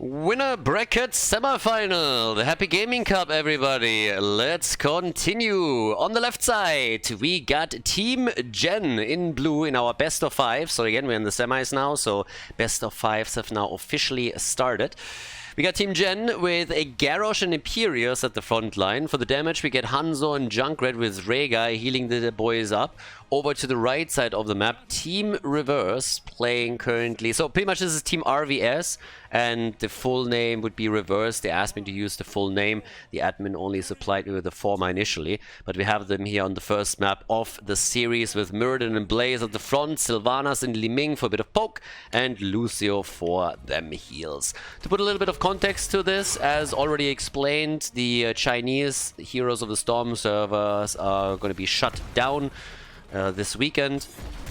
Winner bracket semifinal, the Happy Gaming Cup, everybody. Let's continue. On the left side, we got Team Gen in blue in our best of five. So again, we're in the semis now, so best of fives have now officially started. We got Team Gen with a Garrosh and Imperius at the front line. For the damage, we get Hanzo and Junkrat with Rhaegar healing the boys up. Over to the right side of the map, Team Reverse playing currently. So pretty much this is Team RVS, and the full name would be Reverse. They asked me to use the full name. The admin only supplied me with the former initially, but we have them here on the first map of the series with Murden and Blaze at the front, Sylvanas and Li Ming for a bit of poke, and Lucio for them heals. To put a little bit of context to this, as already explained, the Chinese Heroes of the Storm servers are going to be shut down this weekend.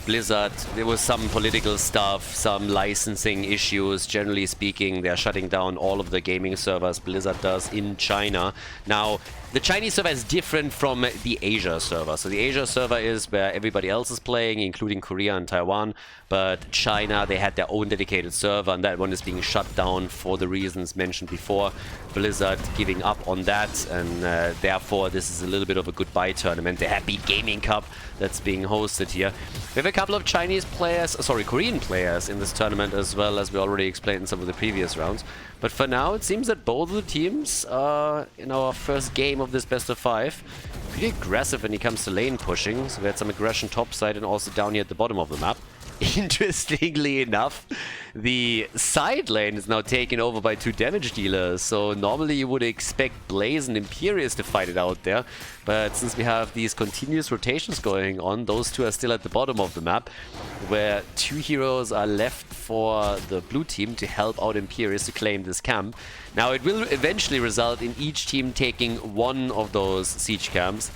Blizzard, there was some political stuff, some licensing issues. Generally speaking, they're shutting down all of the gaming servers Blizzard does in China. Now, the Chinese server is different from the Asia server. So the Asia server is where everybody else is playing, including Korea and Taiwan. But China, they had their own dedicated server, and that one is being shut down for the reasons mentioned before. Blizzard giving up on that, and therefore this is a little bit of a goodbye tournament. The Happy Gaming Cup that's being hosted here. We have a couple of Chinese players, Korean players in this tournament as well, as we already explained in some of the previous rounds. But for now, it seems that both of the teams are in our first game of this best of five. Pretty aggressive when it comes to lane pushing. So we had some aggression topside and also down here at the bottom of the map. Interestingly enough, the side lane is now taken over by two damage dealers. So normally you would expect Blaze and Imperius to fight it out there. But since we have these continuous rotations going on, those two are still at the bottom of the map, where two heroes are left for the blue team to help out Imperius to claim this camp. Now it will eventually result in each team taking one of those siege camps.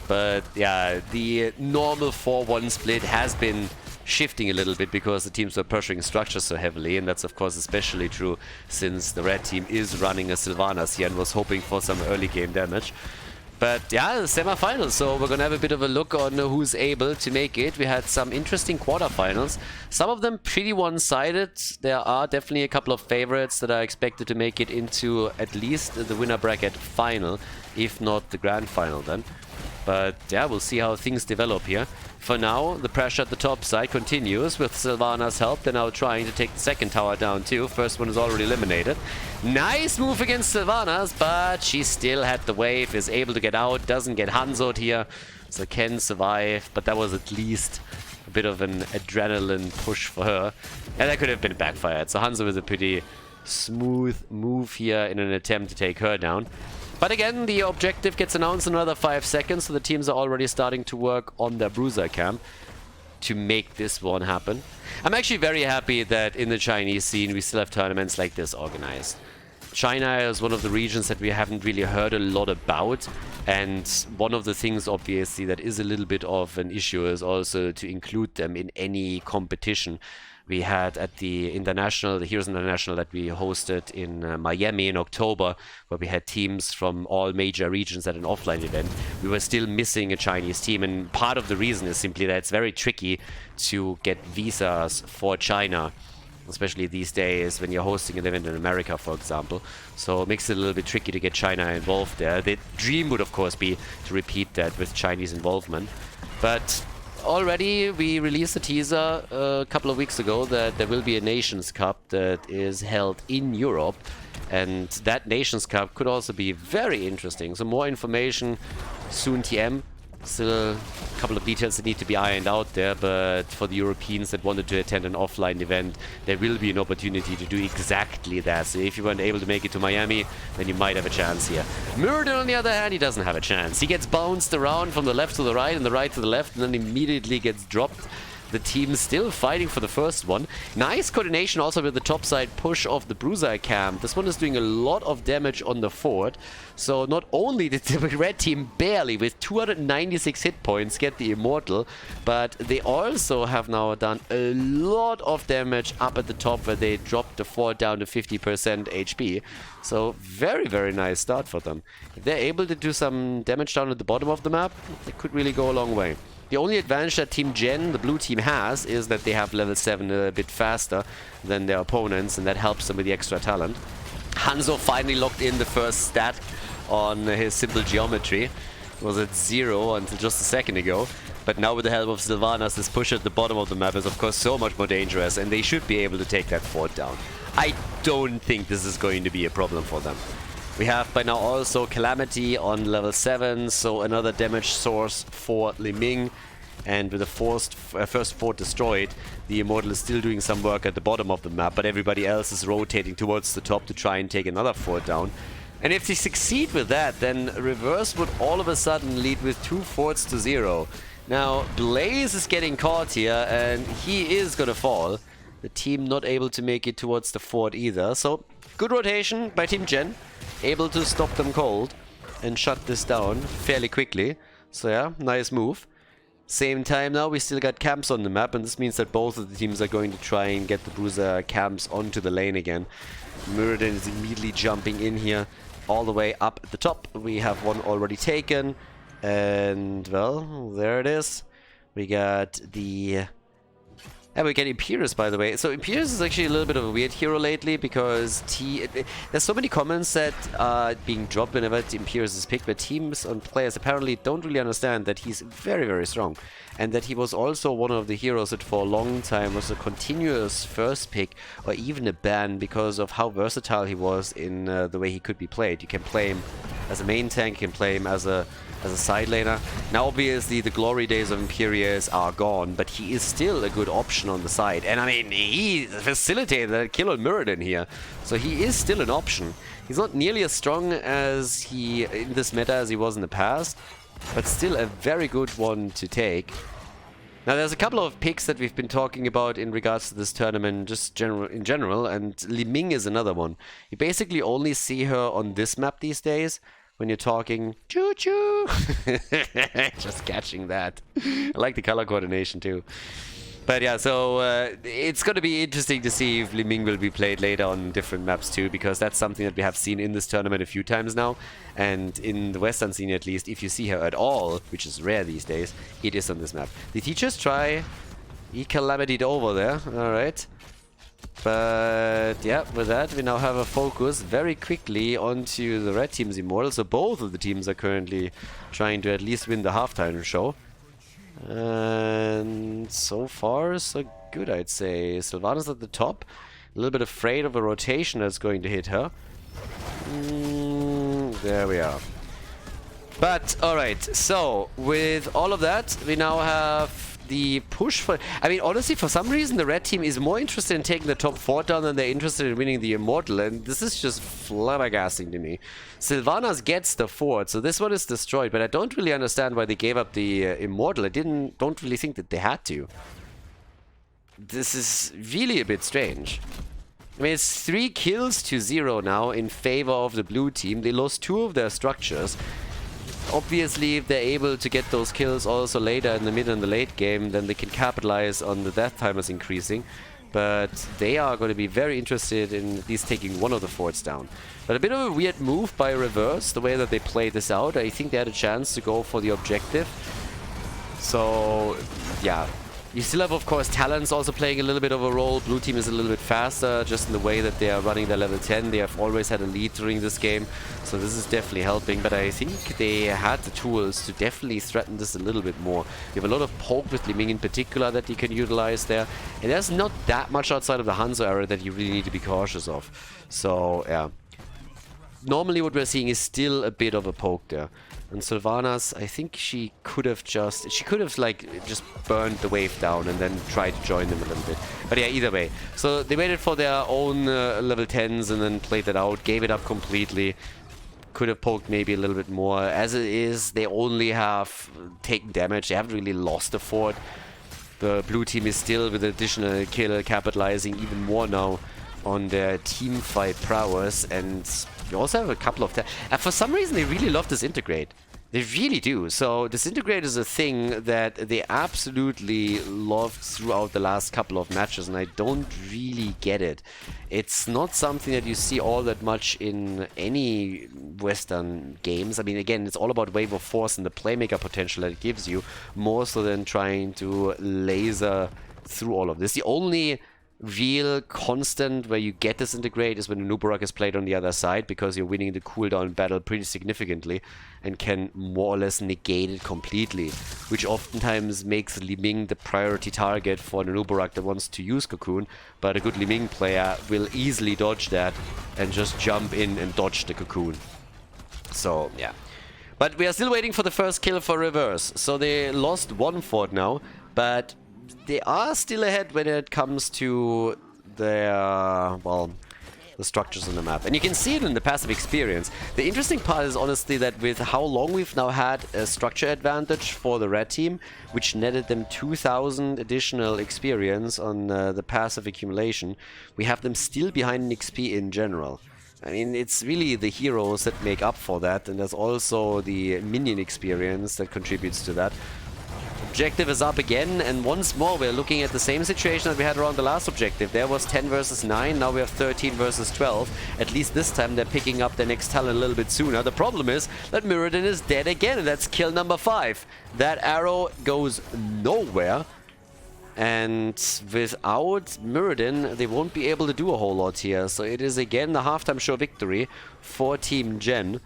But yeah, the normal 4-1 split has been shifting a little bit because the teams are pressuring structures so heavily, and that's of course especially true since the red team is running a Sylvanas here and was hoping for some early game damage. But yeah, the semifinals, so we're gonna have a bit of a look on who's able to make it. We had some interesting quarterfinals, some of them pretty one-sided. There are definitely a couple of favorites that are expected to make it into at least the winner bracket final, if not the grand final then. But yeah, we'll see how things develop here. For now, the pressure at the top side continues with Sylvanas' help. They're now trying to take the second tower down too. First one is already eliminated. Nice move against Sylvanas, but she still had the wave, is able to get out, doesn't get Hanzo'd here, so can survive. But that was at least a bit of an adrenaline push for her. And that could have been backfired. So Hanzo with a pretty smooth move here in an attempt to take her down. But again, the objective gets announced in another 5 seconds, so the teams are already starting to work on their bruiser camp to make this one happen. I'm actually very happy that in the Chinese scene we still have tournaments like this organized. China is one of the regions that we haven't really heard a lot about, and one of the things obviously that is a little bit of an issue is also to include them in any competition. We had at the International, the Heroes International that we hosted in Miami in October, where we had teams from all major regions at an offline event. We were still missing a Chinese team, and part of the reason is simply that it's very tricky to get visas for China, especially these days when you're hosting an event in America, for example. So it makes it a little bit tricky to get China involved there. The dream would, of course, be to repeat that with Chinese involvement. But already we released a teaser a couple of weeks ago that there will be a Nations Cup that is held in Europe, and that Nations Cup could also be very interesting. So more information soon TM. Still a couple of details that need to be ironed out there, but for the Europeans that wanted to attend an offline event, there will be an opportunity to do exactly that. So if you weren't able to make it to Miami, then you might have a chance here. Murden, on the other hand, he doesn't have a chance. He gets bounced around from the left to the right and the right to the left, and then immediately gets dropped. The team still fighting for the first one. Nice coordination also with the topside push of the bruiser camp. This one is doing a lot of damage on the fort. So not only did the red team barely, with 296 hit points, get the immortal, but they also have now done a lot of damage up at the top, where they dropped the fort down to 50% HP. So very, very nice start for them. If they're able to do some damage down at the bottom of the map, it could really go a long way. The only advantage that Team Gen, the blue team, has is that they have level 7 a bit faster than their opponents, and that helps them with the extra talent. Hanzo finally locked in the first stat on his simple geometry. It was at 0 until just a second ago. But now with the help of Sylvanas, this push at the bottom of the map is of course so much more dangerous, and they should be able to take that fort down. I don't think this is going to be a problem for them. We have by now also Calamity on level 7, so another damage source for Li Ming. And with the first fort destroyed, the Immortal is still doing some work at the bottom of the map, but everybody else is rotating towards the top to try and take another fort down. And if they succeed with that, then Reverse would all of a sudden lead with 2 forts to 0. Now, Blaze is getting caught here, and he is gonna fall. The team not able to make it towards the fort either, so good rotation by Team Gen. Able to stop them cold and shut this down fairly quickly. So yeah, nice move. Same time now, we still got camps on the map, and this means that both of the teams are going to try and get the Bruiser camps onto the lane again. Muradin is immediately jumping in here, all the way up at the top. We have one already taken, and well, there it is. We got the... And we get Imperius, by the way. So Imperius is actually a little bit of a weird hero lately, because there's so many comments that are being dropped whenever Imperius is picked, but teams and players apparently don't really understand that he's very, very strong. And that he was also one of the heroes that for a long time was a continuous first pick, or even a ban, because of how versatile he was in the way he could be played. You can play him as a main tank, you can play him as a side laner. Now obviously the glory days of Imperius are gone, but he is still a good option on the side. And I mean, he facilitated a kill on Muradin here, so he is still an option. He's not nearly as strong as he in this meta as he was in the past, but still a very good one to take. Now there's a couple of picks that we've been talking about in regards to this tournament, just in general, and Li Ming is another one. You basically only see her on this map these days, when you're talking choo-choo. Just catching that. I like the color coordination too. But yeah, so it's going to be interesting to see if Li Ming will be played later on different maps too, because that's something that we have seen in this tournament a few times now. And in the Western scene at least, if you see her at all, which is rare these days, it is on this map. The teachers try Calamity over there. Alright. But yeah, with that we now have a focus very quickly onto the red team's Immortal. So both of the teams are currently trying to at least win the halftime show. And so far so good, I'd say. Sylvanas at the top, a little bit afraid of a rotation that's going to hit her. There we are. But alright, so with all of that we now have the push for... I mean, honestly, for some reason the red team is more interested in taking the top fort down than they're interested in winning the Immortal, and this is just flabbergasting to me. Sylvanas gets the fort, so this one is destroyed, but I don't really understand why they gave up the Immortal. I don't really think that they had to. This is really a bit strange. I mean, it's 3 kills to 0 now in favor of the blue team. They lost 2 of their structures. Obviously, if they're able to get those kills also later in the mid and the late game, then they can capitalize on the death timers increasing. But they are going to be very interested in at least taking one of the forts down. But a bit of a weird move by Reverse, the way that they played this out. I think they had a chance to go for the objective. So, yeah. You still have, of course, talents also playing a little bit of a role. Blue team is a little bit faster, just in the way that they are running their level 10. They have always had a lead during this game, so this is definitely helping. But I think they had the tools to definitely threaten this a little bit more. You have a lot of poke with Li Ming in particular that you can utilize there. And there's not that much outside of the Hanzo area that you really need to be cautious of. So, yeah. Normally what we're seeing is still a bit of a poke there. And Sylvanas, I think she could have just burned the wave down and then tried to join them a little bit. But yeah, either way. So they waited for their own level 10s and then played it out, gave it up completely. Could have poked maybe a little bit more. As it is, they only have taken damage. They haven't really lost the fort. The blue team is still with additional kill capitalizing even more now on their team fight prowess, and you also have a couple of... for some reason they really love Disintegrate. They really do. So Disintegrate is a thing that they absolutely loved throughout the last couple of matches, and I don't really get it. It's not something that you see all that much in any Western games. I mean, again, it's all about Wave of Force and the playmaker potential that it gives you, more so than trying to laser through all of this. The only real constant where you get this integrate is when Hanamura is played on the other side, because you're winning the cooldown battle pretty significantly and can more or less negate it completely, which oftentimes makes Li Ming the priority target for Hanamura that wants to use Cocoon, but a good Li Ming player will easily dodge that and just jump in and dodge the Cocoon. So, yeah. But we are still waiting for the first kill for Reverse. So they lost one fort now, but they are still ahead when it comes to their, well, the structures on the map. And you can see it in the passive experience. The interesting part is honestly that with how long we've now had a structure advantage for the red team, which netted them 2,000 additional experience on the passive accumulation, we have them still behind in XP in general. I mean, it's really the heroes that make up for that, and there's also the minion experience that contributes to that. Objective is up again, and once more we're looking at the same situation that we had around the last objective. There was 10 versus 9, now we have 13 versus 12. At least this time they're picking up their next talent a little bit sooner. The problem is that Mirrodin is dead again, and that's kill number 5. That arrow goes nowhere. And without Mirrodin, they won't be able to do a whole lot here. So it is again the halftime show victory for Team Gen.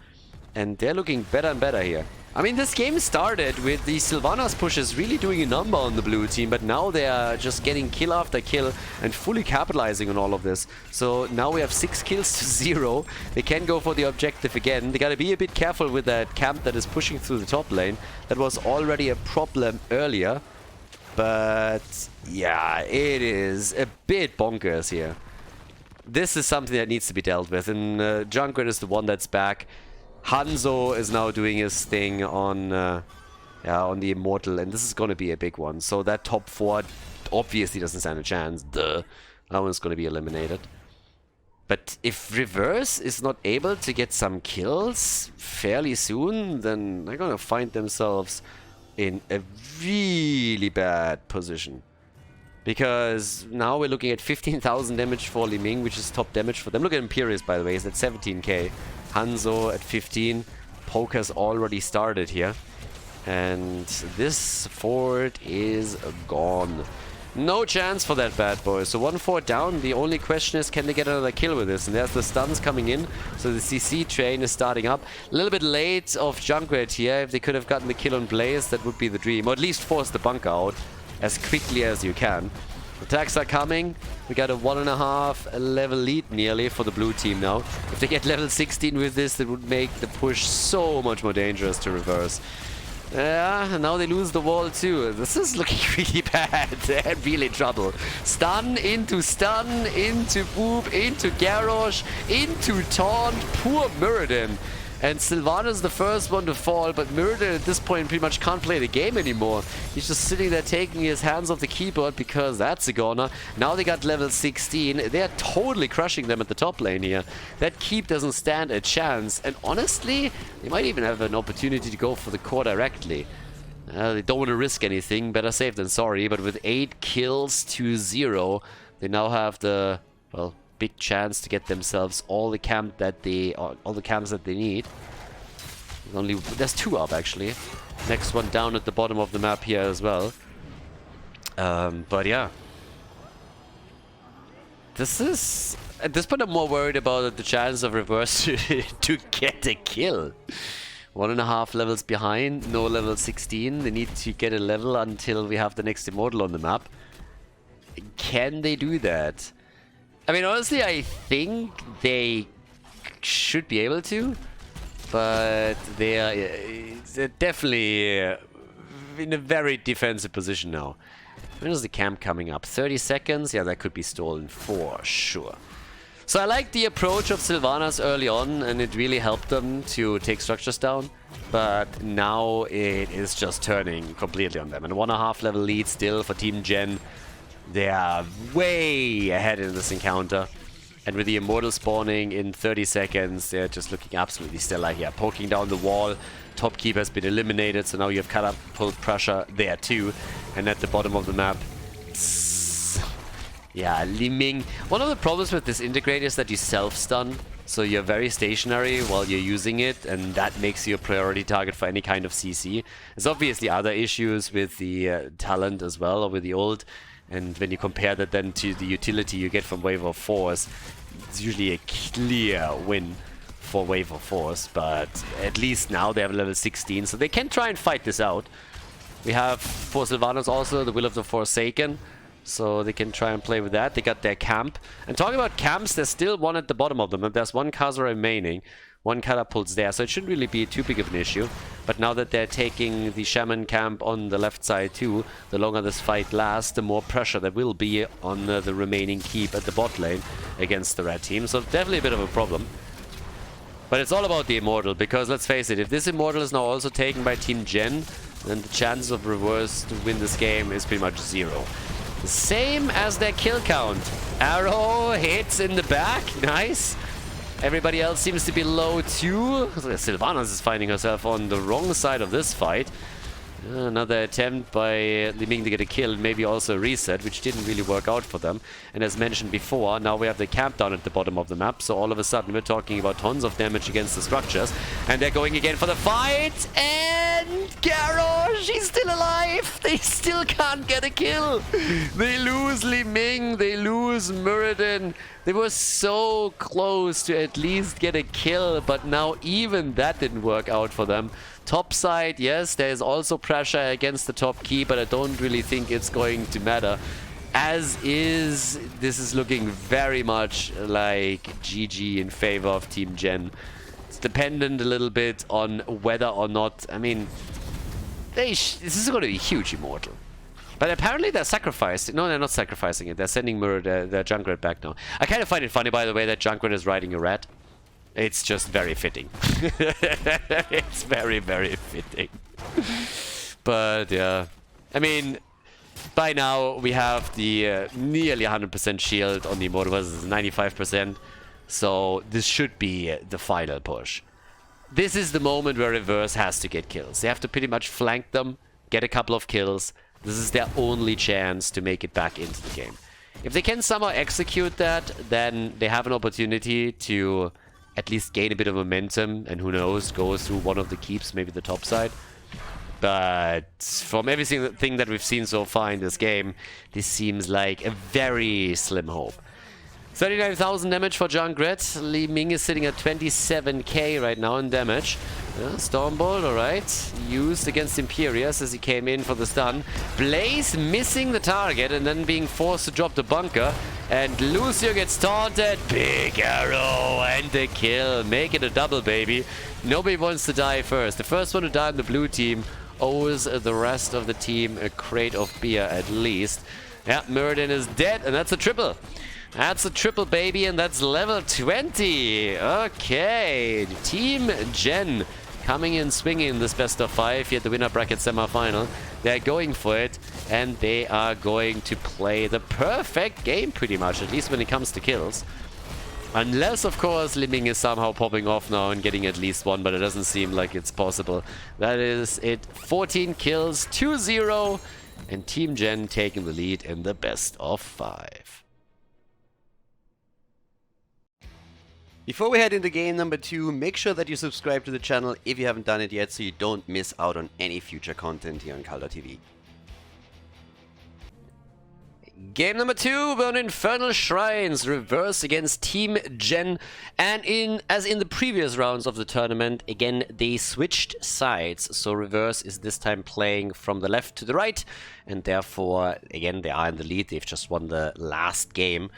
And they're looking better and better here. I mean, this game started with the Sylvanas pushes really doing a number on the blue team, but now they are just getting kill after kill and fully capitalizing on all of this. So now we have 6 kills to 0. They can go for the objective again. They gotta be a bit careful with that camp that is pushing through the top lane. That was already a problem earlier. But yeah, it is a bit bonkers here. This is something that needs to be dealt with, and Junkrat is the one that's back. Hanzo is now doing his thing on the Immortal, and this is going to be a big one. So that top 4 obviously doesn't stand a chance. Duh. That one's going to be eliminated. But if Reverse is not able to get some kills fairly soon, then they're going to find themselves in a really bad position. Because now we're looking at 15,000 damage for Li Ming, which is top damage for them. Look at Imperius, by the way, is at 17k. Hanzo at 15. Poker's already started here. And this fort is gone. No chance for that bad boy. So 1 fort down. The only question is, can they get another kill with this? And there's the stuns coming in. So the CC train is starting up. A little bit late of Junkrat here. If they could have gotten the kill on Blaze, that would be the dream. Or at least force the bunker out as quickly as you can. Attacks are coming. We got a 1.5 level lead nearly for the blue team now. If they get level 16 with this, it would make the push so much more dangerous to Reverse. Yeah, and now they lose the wall too. This is looking really bad. They're really in trouble. Stun, into Boop, into Garrosh, into Taunt. Poor Mirrodin. And Sylvanas the first one to fall, but Mirrodin at this point pretty much can't play the game anymore. He's just sitting there taking his hands off the keyboard because that's a goner. Now they got level 16. They're totally crushing them at the top lane here. That keep doesn't stand a chance. And honestly, they might even have an opportunity to go for the core directly. They don't want to risk anything. Better safe than sorry. But with 8 kills to 0, they now have the, well, big chance to get themselves all the camps that they need. There's 2 up actually. Next one down at the bottom of the map here as well. But yeah, this is at this point I'm more worried about the chance of Reverse to get a kill. 1.5 levels behind, no level 16. They need to get a level until we have the next Immortal on the map. Can they do that? I mean, honestly, I think they should be able to, but they're definitely in a very defensive position now. When is the camp coming up? 30 seconds? Yeah, that could be stolen for sure. So I like the approach of Sylvanas early on, and it really helped them to take structures down. But now it is just turning completely on them. And 1.5 level lead still for Team Gen. They are way ahead in this encounter. And with the Immortal spawning in 30 seconds, they're just looking absolutely stellar here. Poking down the wall. Top keep has been eliminated, so now you have catapult pressure there too. And at the bottom of the map, yeah, Li Ming. One of the problems with this integrate is that you self-stun. So you're very stationary while you're using it, and that makes you a priority target for any kind of CC. There's obviously other issues with the talent as well, or with the ult. And when you compare that then to the utility you get from Wave of Force, it's usually a clear win for Wave of Force. But at least now they have level 16, so they can try and fight this out. We have for Sylvanas also the Will of the Forsaken, so they can try and play with that. They got their camp. And talking about camps, there's still one at the bottom of them. And there's one Khaldor remaining. One catapult's there, so it shouldn't really be too big of an issue. But now that they're taking the Shaman camp on the left side too, the longer this fight lasts, the more pressure there will be on the remaining keep at the bot lane against the red team. So definitely a bit of a problem. But it's all about the Immortal, because let's face it, if this Immortal is now also taken by Team Gen, then the chances of Reverse to win this game is pretty much 0. The same as their kill count. Arrow hits in the back, nice. Everybody else seems to be low too. Sylvanas is finding herself on the wrong side of this fight. Another attempt by Li Ming to get a kill, maybe also a reset, which didn't really work out for them. And as mentioned before, now we have the camp down at the bottom of the map, so all of a sudden we're talking about tons of damage against the structures. And they're going again for the fight, and Garrosh, she's still alive! They still can't get a kill! They lose Li Ming, they lose Muradin. They were so close to at least get a kill, but now even that didn't work out for them. Top side, yes, there is also pressure against the top key, but I don't really think it's going to matter. As is, this is looking very much like GG in favor of Team Gen. It's dependent a little bit on whether or not, I mean, this is going to be huge Immortal. But apparently they're sacrificing. No, they're not sacrificing it. They're sending their Junkrat back now. I kind of find it funny, by the way, that Junkrat is riding a rat. It's just very fitting. It's very, very fitting. But yeah, I mean, by now we have the nearly 100% shield on the Immortal versus 95%. So this should be the final push. This is the moment where Reverse has to get kills. They have to pretty much flank them, get a couple of kills. This is their only chance to make it back into the game. If they can somehow execute that, then they have an opportunity to at least gain a bit of momentum, and who knows, go through one of the keeps, maybe the top side. But from everything that we've seen so far in this game, this seems like a very slim hope. 39,000 damage for Junkrat. Li Ming is sitting at 27k right now in damage. Stormbolt, alright. Used against Imperius as he came in for the stun. Blaze missing the target and then being forced to drop the bunker. And Lucio gets taunted. Big arrow and the kill. Make it a double, baby. Nobody wants to die first. The first one to die on the blue team owes the rest of the team a crate of beer at least. Yeah, Muradin is dead, and that's a triple. That's a triple, baby, and that's level 20. Okay, Team Gen coming in swinging in this best of 5 here at the winner bracket semi-final. They're going for it, and they are going to play the perfect game pretty much, at least when it comes to kills. Unless, of course, Li Ming is somehow popping off now and getting at least one, but it doesn't seem like it's possible. That is it. 14 kills, 2-0, and Team Gen taking the lead in the best of 5. Before we head into game number 2, make sure that you subscribe to the channel if you haven't done it yet so you don't miss out on any future content here on Khaldor TV. Game number 2, we're on Infernal Shrines, Reverse against Team Gen. And as in the previous rounds of the tournament, again, they switched sides. So Reverse is this time playing from the left to the right. And therefore, again, they are in the lead. They've just won the last game.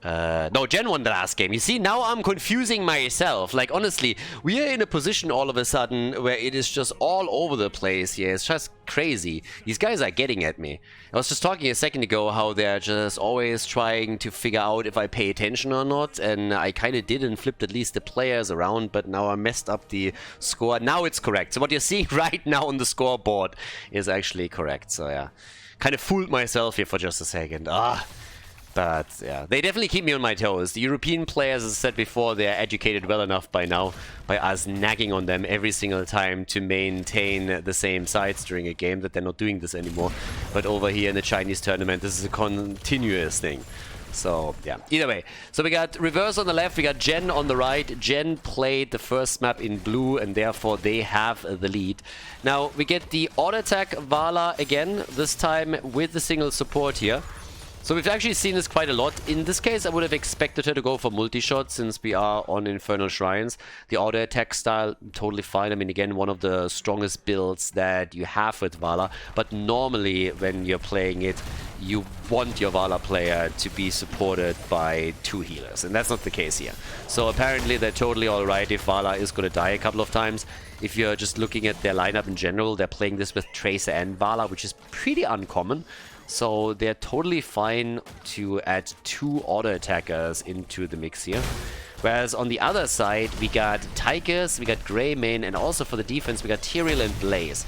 No, Gen won the last game. You see, now I'm confusing myself. Like, honestly, we are in a position all of a sudden where it is just all over the place here. It's just crazy. These guys are getting at me. I was just talking a second ago how they're just always trying to figure out if I pay attention or not. And I kind of did and flipped at least the players around, but now I messed up the score. Now it's correct. So what you're seeing right now on the scoreboard is actually correct. So yeah, kind of fooled myself here for just a second. But yeah, they definitely keep me on my toes. The European players, as I said before, they are educated well enough by now, by us nagging on them every single time to maintain the same sides during a game, that they're not doing this anymore. But over here in the Chinese tournament, this is a continuous thing. So yeah, either way. So we got Reverse on the left, we got Gen on the right. Gen played the first map in blue, and therefore they have the lead. Now we get the auto attack Vala again, this time with the single support here. So we've actually seen this quite a lot. In this case, I would have expected her to go for multi-shot since we are on Infernal Shrines. The auto attack style, totally fine. I mean, again, one of the strongest builds that you have with Vala. But normally, when you're playing it, you want your Vala player to be supported by 2 healers. And that's not the case here. So apparently, they're totally alright if Vala is going to die a couple of times. If you're just looking at their lineup in general, they're playing this with Tracer and Vala, which is pretty uncommon. So they're totally fine to add 2 auto attackers into the mix here. Whereas on the other side, we got Tigers, we got Greymane, and also for the defense, we got Tyrael and Blaze.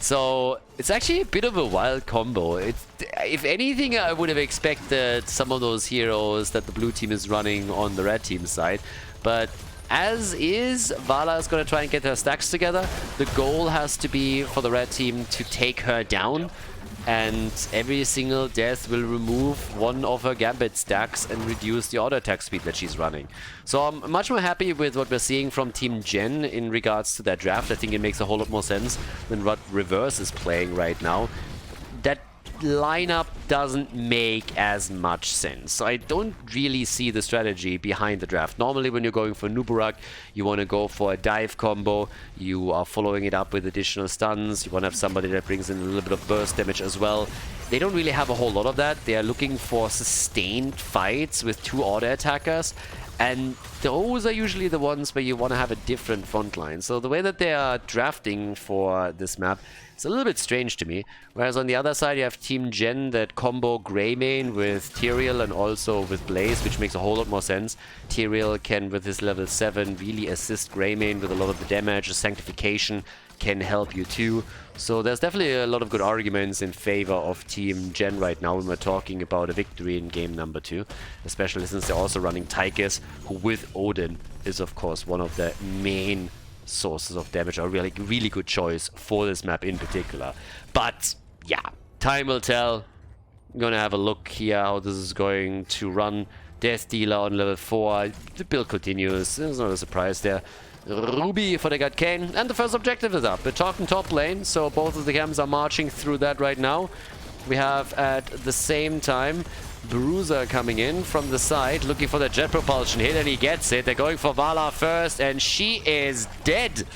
So it's actually a bit of a wild combo. If anything, I would have expected some of those heroes that the blue team is running on the red team side. But as is, Vala is going to try and get her stacks together. The goal has to be for the red team to take her down. And every single death will remove one of her Gambit stacks and reduce the auto attack speed that she's running. So I'm much more happy with what we're seeing from Team Gen in regards to that draft. I think it makes a whole lot more sense than what Reverse is playing right now. That lineup doesn't make as much sense. So I don't really see the strategy behind the draft. Normally when you're going for Nuburak, you want to go for a dive combo. You are following it up with additional stuns. You want to have somebody that brings in a little bit of burst damage as well. They don't really have a whole lot of that. They are looking for sustained fights with 2 auto attackers. And those are usually the ones where you want to have a different front line. So the way that they are drafting for this map, it's a little bit strange to me. Whereas on the other side, you have Team Gen that combo Greymane with Tyrael and also with Blaze, which makes a whole lot more sense. Tyrael can, with his level 7, really assist Greymane with a lot of the damage. The Sanctification can help you too. So there's definitely a lot of good arguments in favor of Team Gen right now when we're talking about a victory in game number 2. Especially since they're also running Tychus, who with Odin is of course one of the main sources of damage. A really good choice for this map in particular. But yeah, time will tell. I'm gonna have a look here how this is going to run. Death Dealer on level 4. The build continues. There's not a surprise there. Ruby for the God Kane, and the first objective is up. We're talking top lane, so both of the camps are marching through that right now. We have at the same time Bruiser coming in from the side, looking for the jet propulsion hit, and he gets it. They're going for Vala first, and she is dead.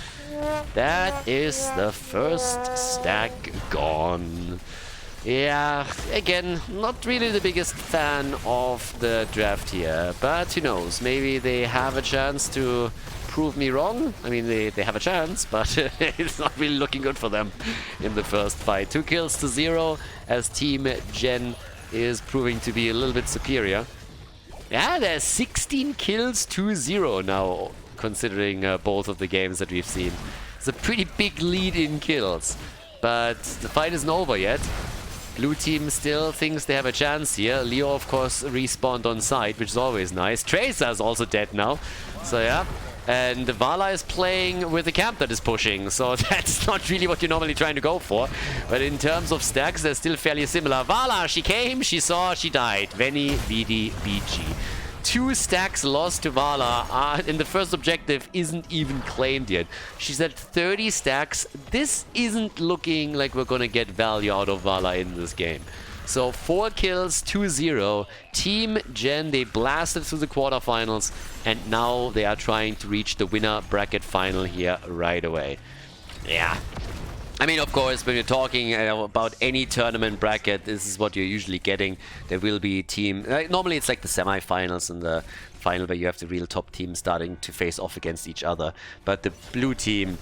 That is the first stack gone. Yeah, again, not really the biggest fan of the draft here, but who knows, maybe they have a chance to prove me wrong. I mean, they have a chance, but it's not really looking good for them in the first fight. 2 kills to 0 as Team Gen is proving to be a little bit superior. Yeah, there's 16 kills to 0 now, considering both of the games that we've seen. It's a pretty big lead in kills, but the fight isn't over yet. Blue team still thinks they have a chance here. Leo, of course, respawned on site, which is always nice. Tracer is also dead now, so yeah. And Vala is playing with the camp that is pushing, so that's not really what you're normally trying to go for. But in terms of stacks, they're still fairly similar. Vala, she came, she saw, she died. Veni, Vidi, Vici. 2 stacks lost to Vala, and the first objective isn't even claimed yet. She's at 30 stacks. This isn't looking like we're gonna get value out of Vala in this game. So 4 kills, 2-0. Team Gen, they blasted through the quarterfinals, and now they are trying to reach the winner bracket final here right away. Yeah. I mean, of course, when you're talking about any tournament bracket, this is what you're usually getting. There will be team... normally it's like the semi-finals and the final where you have the real top team starting to face off against each other. But the blue team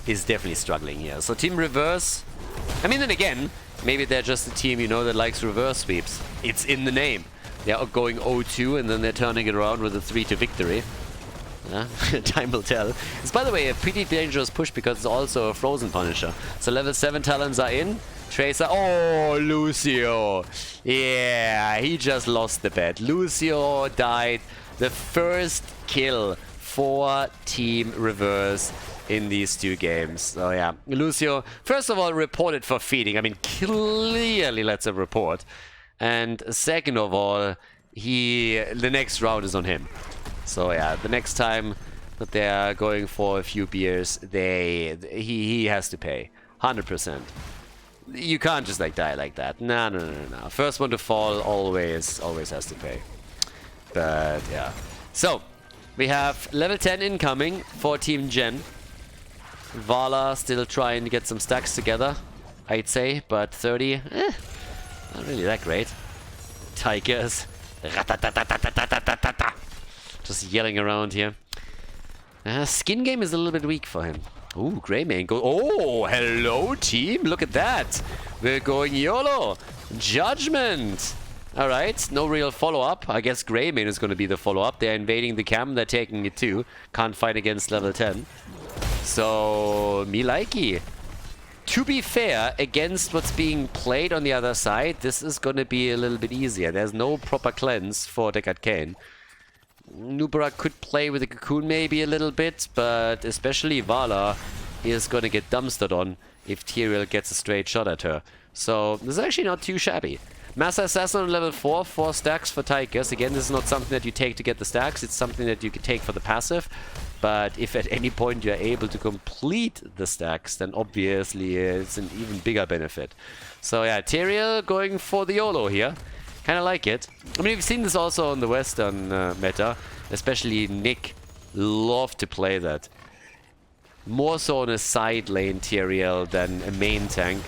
is definitely struggling here. So Team Reverse... I mean, then again, maybe they're just a team, you know, that likes reverse sweeps. It's in the name. They're going 0-2 and then they're turning it around with a 3 to victory. Time will tell. It's, by the way, a pretty dangerous push because it's also a frozen Punisher. So level 7 talents are in. Tracer. Oh, Lucio. Yeah, he just lost the bet. Lucio died. The first kill for Team Reverse in these 2 games. So yeah, Lucio, first of all, reported for feeding. I mean, clearly that's a report. And second of all, the next round is on him. So yeah, the next time that they're going for a few beers, he has to pay. 100%. You can't just like die like that. No, no, no, no, no. First one to fall always has to pay. But yeah. So, we have level 10 incoming for Team Gen. Vala still trying to get some stacks together, I'd say, but 30, not really that great. Tigers, just yelling around here. Skin game is a little bit weak for him. Ooh, Greymane go. Oh, hello team, look at that. We're going YOLO. Judgment. Alright, no real follow-up. I guess Greymane is going to be the follow-up. They're invading the camp, they're taking it too. Can't fight against level 10. So, me likey. To be fair, against what's being played on the other side, this is gonna be a little bit easier. There's no proper cleanse for Deckard Cain. Nubara could play with the Cocoon maybe a little bit, but especially Vala is gonna get dumpstered on if Tyrael gets a straight shot at her. So, this is actually not too shabby. Master Assassin on level 4, 4 stacks for Tigers. Again, this is not something that you take to get the stacks, it's something that you can take for the passive. But if at any point you're able to complete the stacks, then obviously it's an even bigger benefit. So yeah, Tyrael going for the YOLO here. Kinda like it. I mean, we've seen this also on the Western meta. Especially Nick loved to play that. More so on a side lane Tyrael than a main tank.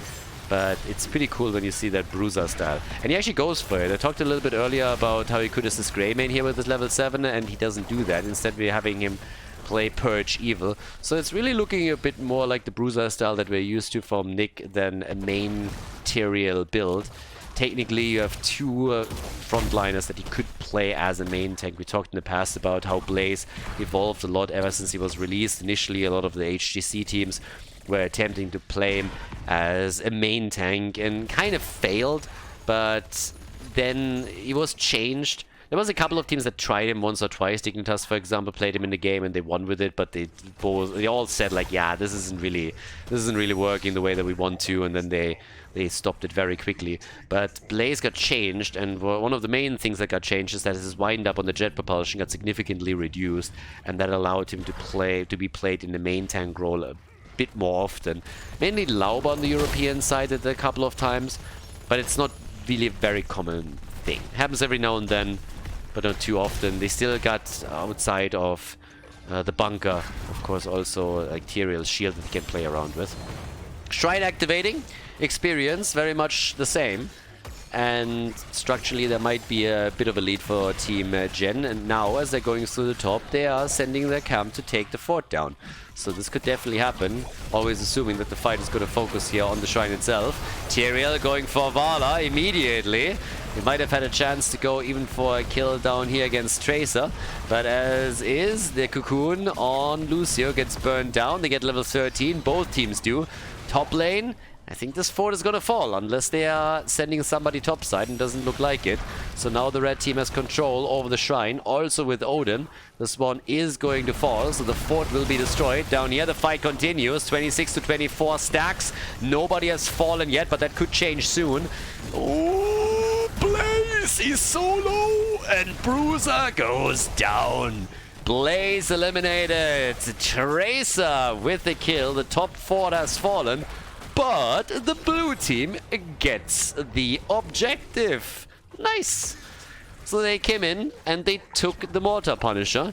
But it's pretty cool when you see that bruiser style. And he actually goes for it. I talked a little bit earlier about how he could assist Greymane here with his level 7, and he doesn't do that. Instead, we're having him play Purge Evil. So it's really looking a bit more like the bruiser style that we're used to from Nick than a main Tyrael build. Technically, you have two frontliners that he could play as a main tank. We talked in the past about how Blaze evolved a lot ever since he was released. Initially, a lot of the HGC teams were attempting to play him as a main tank and kind of failed, but then he was changed. There was a couple of teams that tried him once or twice. Dignitas, for example, played him in the game and they won with it, but they all said like, yeah, this isn't really working the way that we want to, and then they stopped it very quickly. But Blaze got changed, and one of the main things that got changed is that his wind up on the jet propulsion got significantly reduced, and that allowed him to be played in the main tank role a bit more often. Mainly Lauber on the European side a couple of times, but it's not really a very common thing. Happens every now and then, but not too often. They still got outside of the bunker, of course, also like Tyrael's shield that they can play around with. Shrine activating, experience very much the same, and structurally there might be a bit of a lead for Team Gen, and now as they're going through the top, they are sending their camp to take the fort down. So this could definitely happen, always assuming that the fight is going to focus here on the shrine itself. Tyrael going for Vala immediately. He might have had a chance to go even for a kill down here against Tracer, but as is, the Cocoon on Lucio gets burned down. They get level 13, both teams do. Top lane, I think this fort is gonna fall, unless they are sending somebody topside, and doesn't look like it. So now the red team has control over the shrine, also with Odin. This one is going to fall, so the fort will be destroyed. Down here the fight continues, 26 to 24 stacks. Nobody has fallen yet, but that could change soon. Oh, Blaze is so low, and Bruiser goes down. Blaze eliminated. Tracer with the kill. The top fort has fallen, but the blue team gets the objective. Nice. So they came in and they took the Mortar Punisher.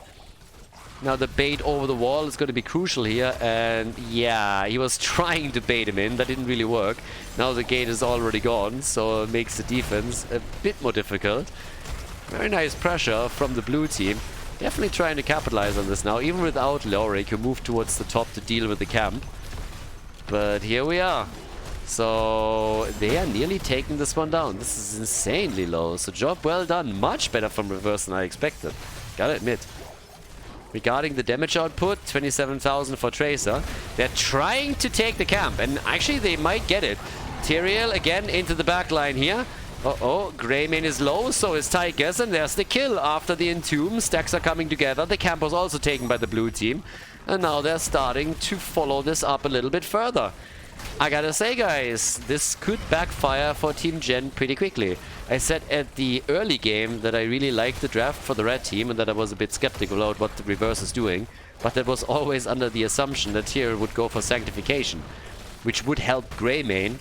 Now the bait over the wall is going to be crucial here, and yeah, he was trying to bait him in. That didn't really work. Now the gate is already gone, so it makes the defense a bit more difficult. Very nice pressure from the blue team. Definitely trying to capitalize on this now, even without Lorik, who moved towards the top to deal with the camp. But here we are. So they are nearly taking this one down. This is insanely low. So job well done. Much better from reverse than I expected. Gotta admit. Regarding the damage output, 27,000 for Tracer. They're trying to take the camp, and actually they might get it. Tyrael again into the back line here. Uh-oh, Greymane is low, so is Tigers, and there's the kill after the Entomb. Stacks are coming together. The camp was also taken by the blue team, and now they're starting to follow this up a little bit further. I gotta say, guys, this could backfire for Team Gen pretty quickly. I said at the early game that I really liked the draft for the red team and that I was a bit skeptical about what the reverse is doing, but that was always under the assumption that Tyrael would go for Sanctification, which would help Greymane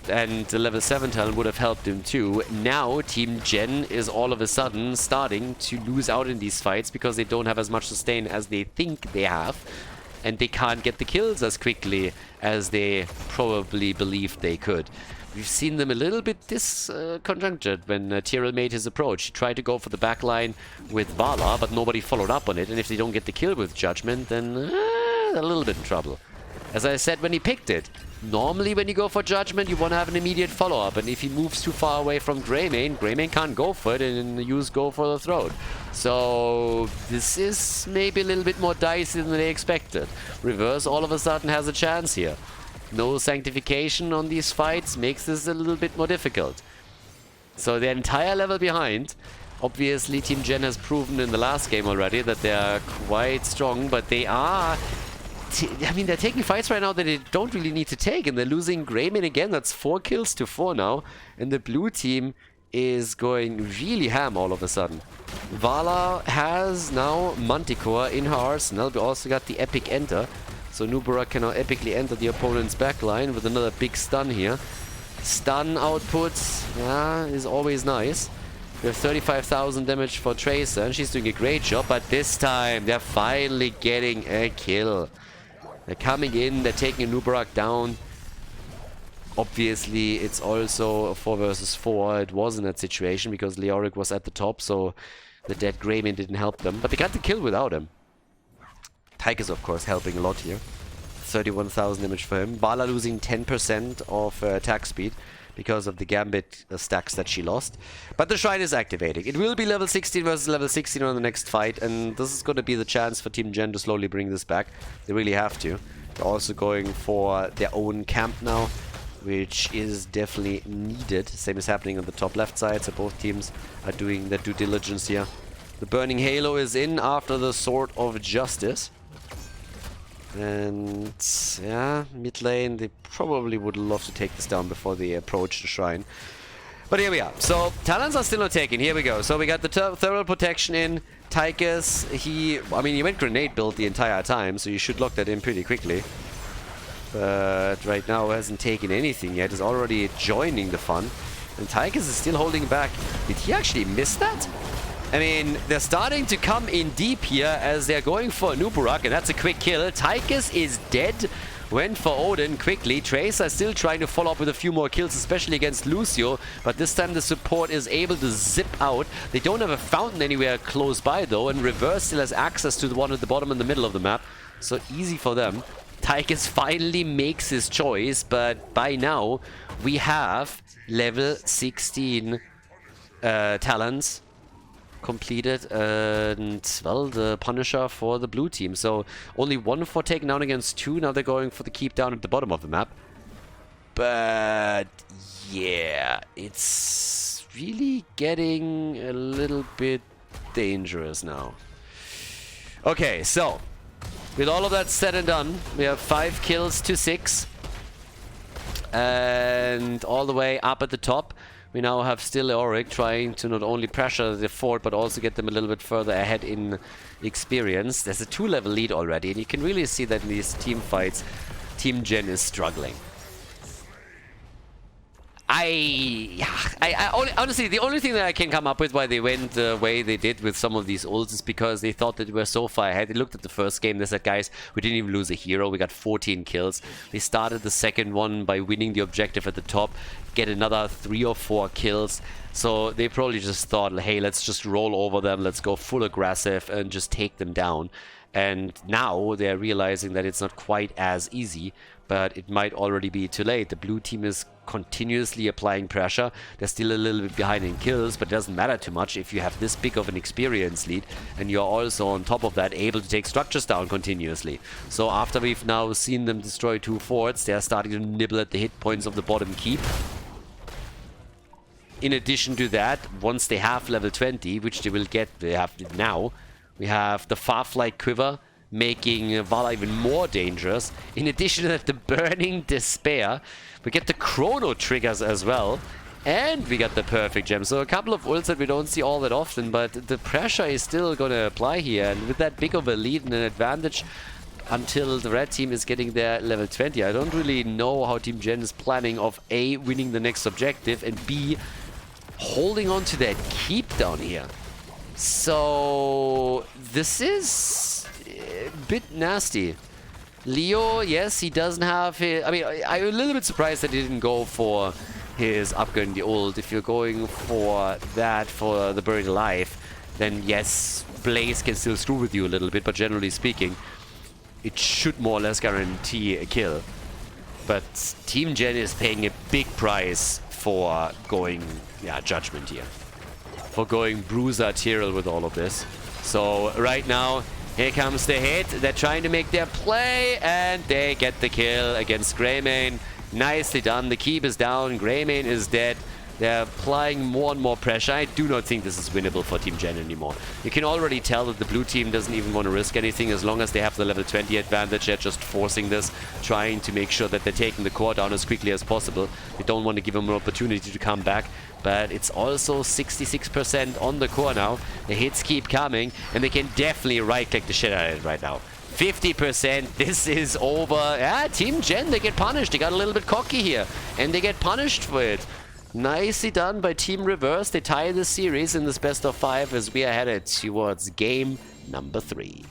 And the level 7 talent would have helped him too. Now Team Gen is all of a sudden starting to lose out in these fights because they don't have as much sustain as they think they have. And they can't get the kills as quickly as they probably believed they could. We've seen them a little bit disconjuncted when Tyrell made his approach. He tried to go for the backline with Vala, but nobody followed up on it. And if they don't get the kill with Judgment, then a little bit in trouble. As I said when he picked it, normally when you go for Judgment, you want to have an immediate follow-up. And if he moves too far away from Greymane, Greymane can't go for it and use go for the throat. So this is maybe a little bit more dicey than they expected. Reverse all of a sudden has a chance here. No sanctification on these fights makes this a little bit more difficult. So the entire level behind. Obviously Team Gen has proven in the last game already that they are quite strong, but they are... I mean, they're taking fights right now that they don't really need to take, and they're losing Greymane again. That's 4 kills to 4 now, and the blue team is going really ham all of a sudden. Vala has now Manticore in her arsenal. We also got the epic enter, so Hanamura can now epically enter the opponent's backline with another big stun here. Stun outputs, yeah, is always nice. We have 35,000 damage for Tracer, and she's doing a great job, but this time they're finally getting a kill. They're coming in, they're taking Hanamura down. Obviously, it's also a 4 versus 4. It was in that situation because Leoric was at the top, so the dead Greymane didn't help them. But they got the kill without him. Tyke is, of course, helping a lot here. 31,000 damage for him. Vala losing 10% of attack speed because of the Gambit stacks that she lost. But the Shrine is activating. It will be level 16 versus level 16 on the next fight, and this is going to be the chance for Team Gen to slowly bring this back. They really have to. They're also going for their own camp now, which is definitely needed. Same is happening on the top left side, so both teams are doing their due diligence here. The Burning Halo is in after the Sword of Justice. And yeah, mid lane, they probably would love to take this down before they approach the Shrine. But here we are. So talents are still not taken. Here we go. So we got the thermal protection in. Tychus, he went grenade build the entire time, so you should lock that in pretty quickly. But right now hasn't taken anything yet. Is already joining the fun. And Tychus is still holding back. Did he actually miss that? I mean, they're starting to come in deep here as they're going for Hanamura, and that's a quick kill. Tychus is dead. Went for Odin quickly. Tracer still trying to follow up with a few more kills, especially against Lucio. But this time the support is able to zip out. They don't have a fountain anywhere close by though, and Reverse still has access to the one at the bottom in the middle of the map. So easy for them. Tychus finally makes his choice, but by now we have level 16 talents completed, and well, the Punisher for the blue team. So only 1 for taking down against 2. Now they're going for the keep down at the bottom of the map. But yeah, it's really getting a little bit dangerous now. Okay, so with all of that said and done, we have 5 kills to 6, and all the way up at the top we now have still Leoric trying to not only pressure the fort, but also get them a little bit further ahead in experience. There's a 2-level lead already, and you can really see that in these team fights, Team Gen is struggling. Honestly, the only thing that I can come up with why they went the way they did with some of these ults is because they thought that they were so far ahead. They looked at the first game, they said, guys, we didn't even lose a hero, we got 14 kills. They started the second one by winning the objective at the top, get another 3 or 4 kills. So they probably just thought, hey, let's just roll over them, let's go full aggressive and just take them down. And now they're realizing that it's not quite as easy, but it might already be too late. The blue team is continuously applying pressure. They're still a little bit behind in kills, but it doesn't matter too much if you have this big of an experience lead and you're also on top of that able to take structures down continuously. So after we've now seen them destroy 2 forts, they're starting to nibble at the hit points of the bottom keep. In addition to that, once they have level 20, which they will get, they have it now, we have the Farflight Quiver, making Vala even more dangerous. In addition to that, the Burning Despair. We get the Chrono Triggers as well. And we got the Perfect Gem. So a couple of ults that we don't see all that often, but the pressure is still going to apply here. And with that big of a lead and an advantage, until the red team is getting their level 20. I don't really know how Team Gen is planning of A, winning the next objective, and B, holding on to that keep down here. So this is a bit nasty. Leo, yes, he doesn't have his... I mean, I'm a little bit surprised that he didn't go for his upgrade in the ult. If you're going for that for the Buried Alive, then yes, Blaze can still screw with you a little bit, but generally speaking, it should more or less guarantee a kill. But Team Gen is paying a big price for going, Judgment here. For going Bruiser Arterial with all of this. So right now, here comes the hit. They're trying to make their play, and they get the kill against Greymane. Nicely done. The keep is down. Greymane is dead. They're applying more and more pressure. I do not think this is winnable for Team Gen anymore. You can already tell that the blue team doesn't even want to risk anything as long as they have the level 20 advantage. They're just forcing this, trying to make sure that they're taking the core down as quickly as possible. They don't want to give them an opportunity to come back. But it's also 66% on the core now. The hits keep coming, and they can definitely right-click the shit out of it right now. 50%, this is over. Yeah, Team Gen, they get punished. They got a little bit cocky here, and they get punished for it. Nicely done by Team Reverse. They tie the series in this best of 5 as we are headed towards game number 3.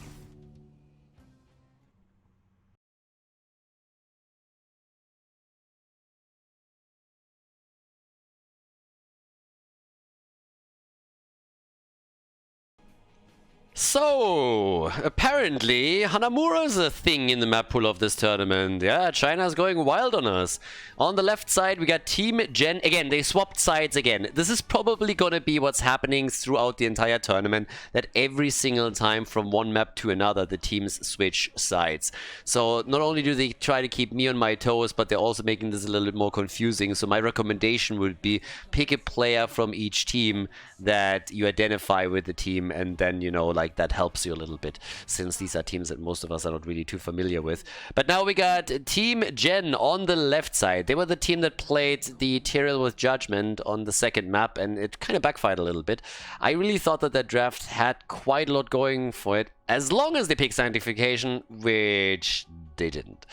So, apparently, Hanamura is a thing in the map pool of this tournament. Yeah, China's going wild on us. On the left side, we got Team Gen. Again, they swapped sides again. This is probably going to be what's happening throughout the entire tournament, that every single time from one map to another, the teams switch sides. So, not only do they try to keep me on my toes, but they're also making this a little bit more confusing. So, my recommendation would be pick a player from each team that you identify with the team, and then, you know, like, that helps you a little bit, since these are teams that most of us are not really too familiar with. But now we got Team Gen on the left side. They were the team that played the Tyrael with Judgment on the second map, and it kind of backfired a little bit. I really thought that draft had quite a lot going for it, as long as they picked Sanctification, which they didn't.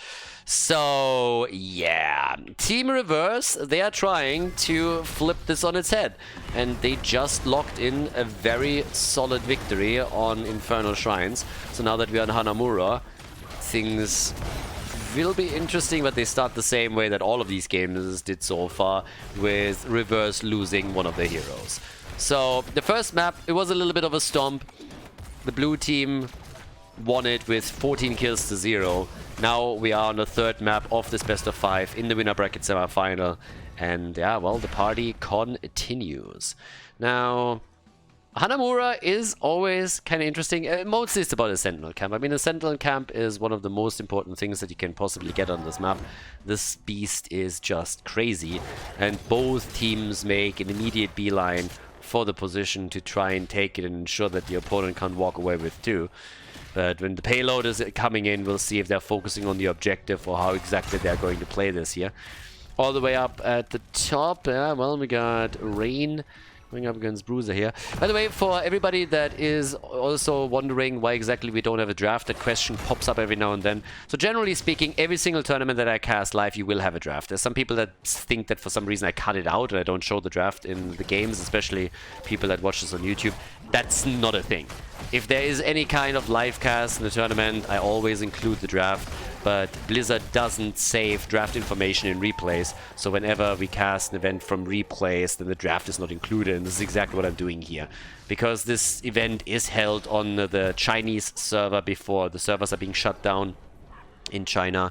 So, yeah. Team Reverse, they are trying to flip this on its head. And they just locked in a very solid victory on Infernal Shrines. So now that we are on Hanamura, things will be interesting, but they start the same way that all of these games did so far, with Reverse losing one of their heroes. So, the first map, it was a little bit of a stomp. The blue team won it with 14 kills to 0. Now we are on the third map of this best of 5 in the winner bracket semi-final. And yeah, well, the party continues. Now, Hanamura is always kind of interesting. Mostly it's about a Sentinel camp. I mean, a Sentinel camp is one of the most important things that you can possibly get on this map. This beast is just crazy. And both teams make an immediate beeline for the position to try and take it and ensure that the opponent can't walk away with 2. But when the payload is coming in, we'll see if they're focusing on the objective or how exactly they're going to play this here. All the way up at the top, well, we got Rain going up against Bruiser here. By the way, for everybody that is also wondering why exactly we don't have a draft, that question pops up every now and then. So generally speaking, every single tournament that I cast live, you will have a draft. There's some people that think that for some reason I cut it out and I don't show the draft in the games, especially people that watch this on YouTube. That's not a thing. If there is any kind of live cast in the tournament, I always include the draft, but Blizzard doesn't save draft information in replays, so whenever we cast an event from replays, then the draft is not included, and this is exactly what I'm doing here. Because this event is held on the Chinese server before the servers are being shut down in China,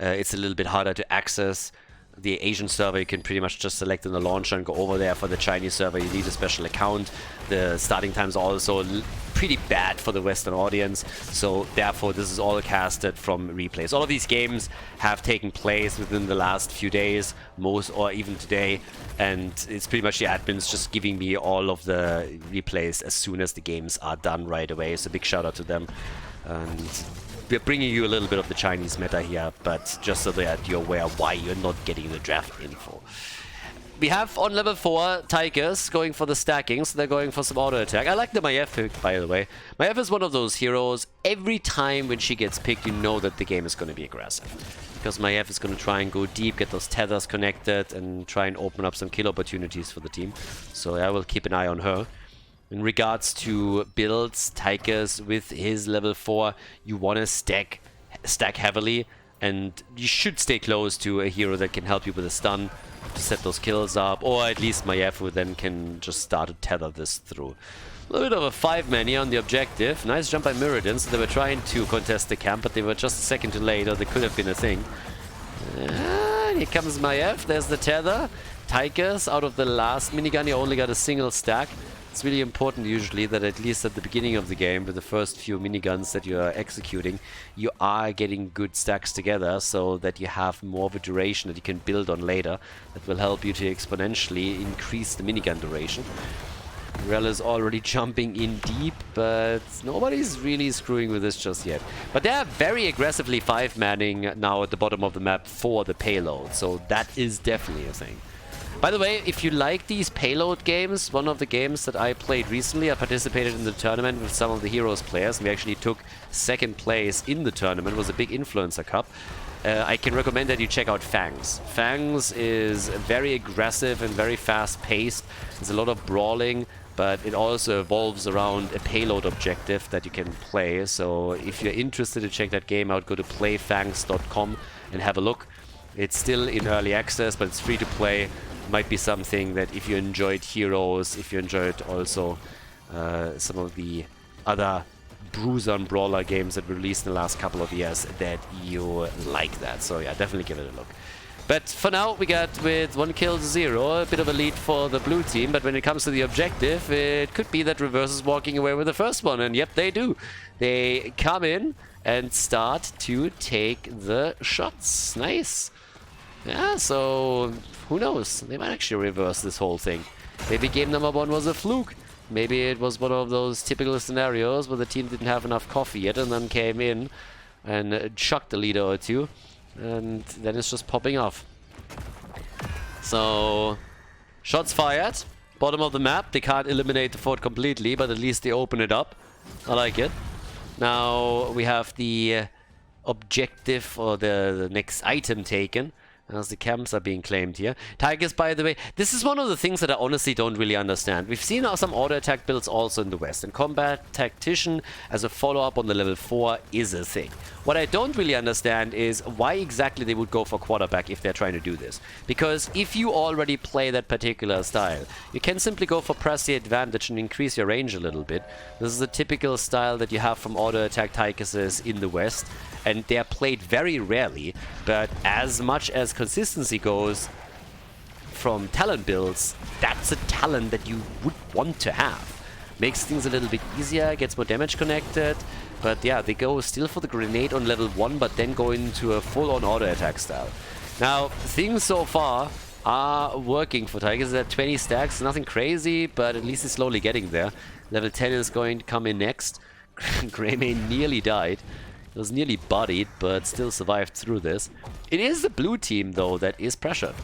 it's a little bit harder to access. The Asian server, you can pretty much just select in the launcher and go over there. For the Chinese server, you need a special account. The starting times are also pretty bad for the Western audience, so therefore this is all casted from replays. All of these games have taken place within the last few days, most or even today, and it's pretty much the admins just giving me all of the replays as soon as the games are done right away, so big shout out to them. And we're bringing you a little bit of the Chinese meta here, but just so that you're aware why you're not getting the draft info. we have on level 4 Tigers going for the stacking, so they're going for some auto attack. I like the Maiev pick, by the way. Maiev is one of those heroes, every time when she gets picked, you know that the game is going to be aggressive. Because Maiev is going to try and go deep, get those tethers connected, and try and open up some kill opportunities for the team. So I will keep an eye on her. In regards to builds, Tigers with his level 4, you want to stack heavily, and you should stay close to a hero that can help you with a stun to set those kills up, or at least Maiev, who then can just start to tether this through. A little bit of a 5-man here on the objective. Nice jump by Mirrodin, so they were trying to contest the camp, but they were just a second too late, or they could have been a thing. And here comes Maiev, there's the tether. Tigers, out of the last minigun, he only got a single stack. It's really important usually that at least at the beginning of the game, with the first few miniguns that you are executing, you are getting good stacks together so that you have more of a duration that you can build on later. That will help you to exponentially increase the minigun duration. Rel is already jumping in deep, but nobody's really screwing with this just yet. But they're very aggressively 5-manning now at the bottom of the map for the payload, so that is definitely a thing. By the way, if you like these payload games, one of the games that I played recently, I participated in the tournament with some of the Heroes players, and we actually took 2nd place in the tournament. It was a big influencer cup. I can recommend that you check out Fangs. Fangs is very aggressive and very fast-paced. There's a lot of brawling, but it also evolves around a payload objective that you can play. So if you're interested to check that game out, go to playfangs.com and have a look. It's still in early access, but it's free to play. Might be something that if you enjoyed Heroes, if you enjoyed also some of the other bruiser and brawler games that were released in the last couple of years, that you like that. So yeah, definitely give it a look. But for now, we got with 1 kill to 0, a bit of a lead for the blue team. But when it comes to the objective, it could be that Reverse is walking away with the first one. And yep, they do. They come in and start to take the shots. Nice. Yeah, so who knows? They might actually reverse this whole thing. Maybe game number 1 was a fluke. Maybe it was one of those typical scenarios where the team didn't have enough coffee yet and then came in and chucked a leader or two. And then it's just popping off. So, shots fired. Bottom of the map. They can't eliminate the fort completely, but at least they open it up. I like it. Now we have the objective or the next item taken. As the camps are being claimed here. Tigers, by the way, this is one of the things that I honestly don't really understand. We've seen some auto attack builds also in the West, and Combat Tactician as a follow-up on the level 4 is a thing. What I don't really understand is why exactly they would go for quarterback if they're trying to do this. Because if you already play that particular style, you can simply go for press the advantage and increase your range a little bit. This is a typical style that you have from auto attack Tigerses in the West, and they're played very rarely, but as much as consistency goes from talent builds, that's a talent that you would want to have. Makes things a little bit easier, gets more damage connected, but yeah, they go still for the grenade on level 1, but then go into a full-on auto attack style. Now, things so far are working for Tigers. They're at 20 stacks, nothing crazy, but at least it's slowly getting there. Level 10 is going to come in next. Greymane nearly died. It was nearly bodied, but still survived through this. It is the blue team, though, that is pressured.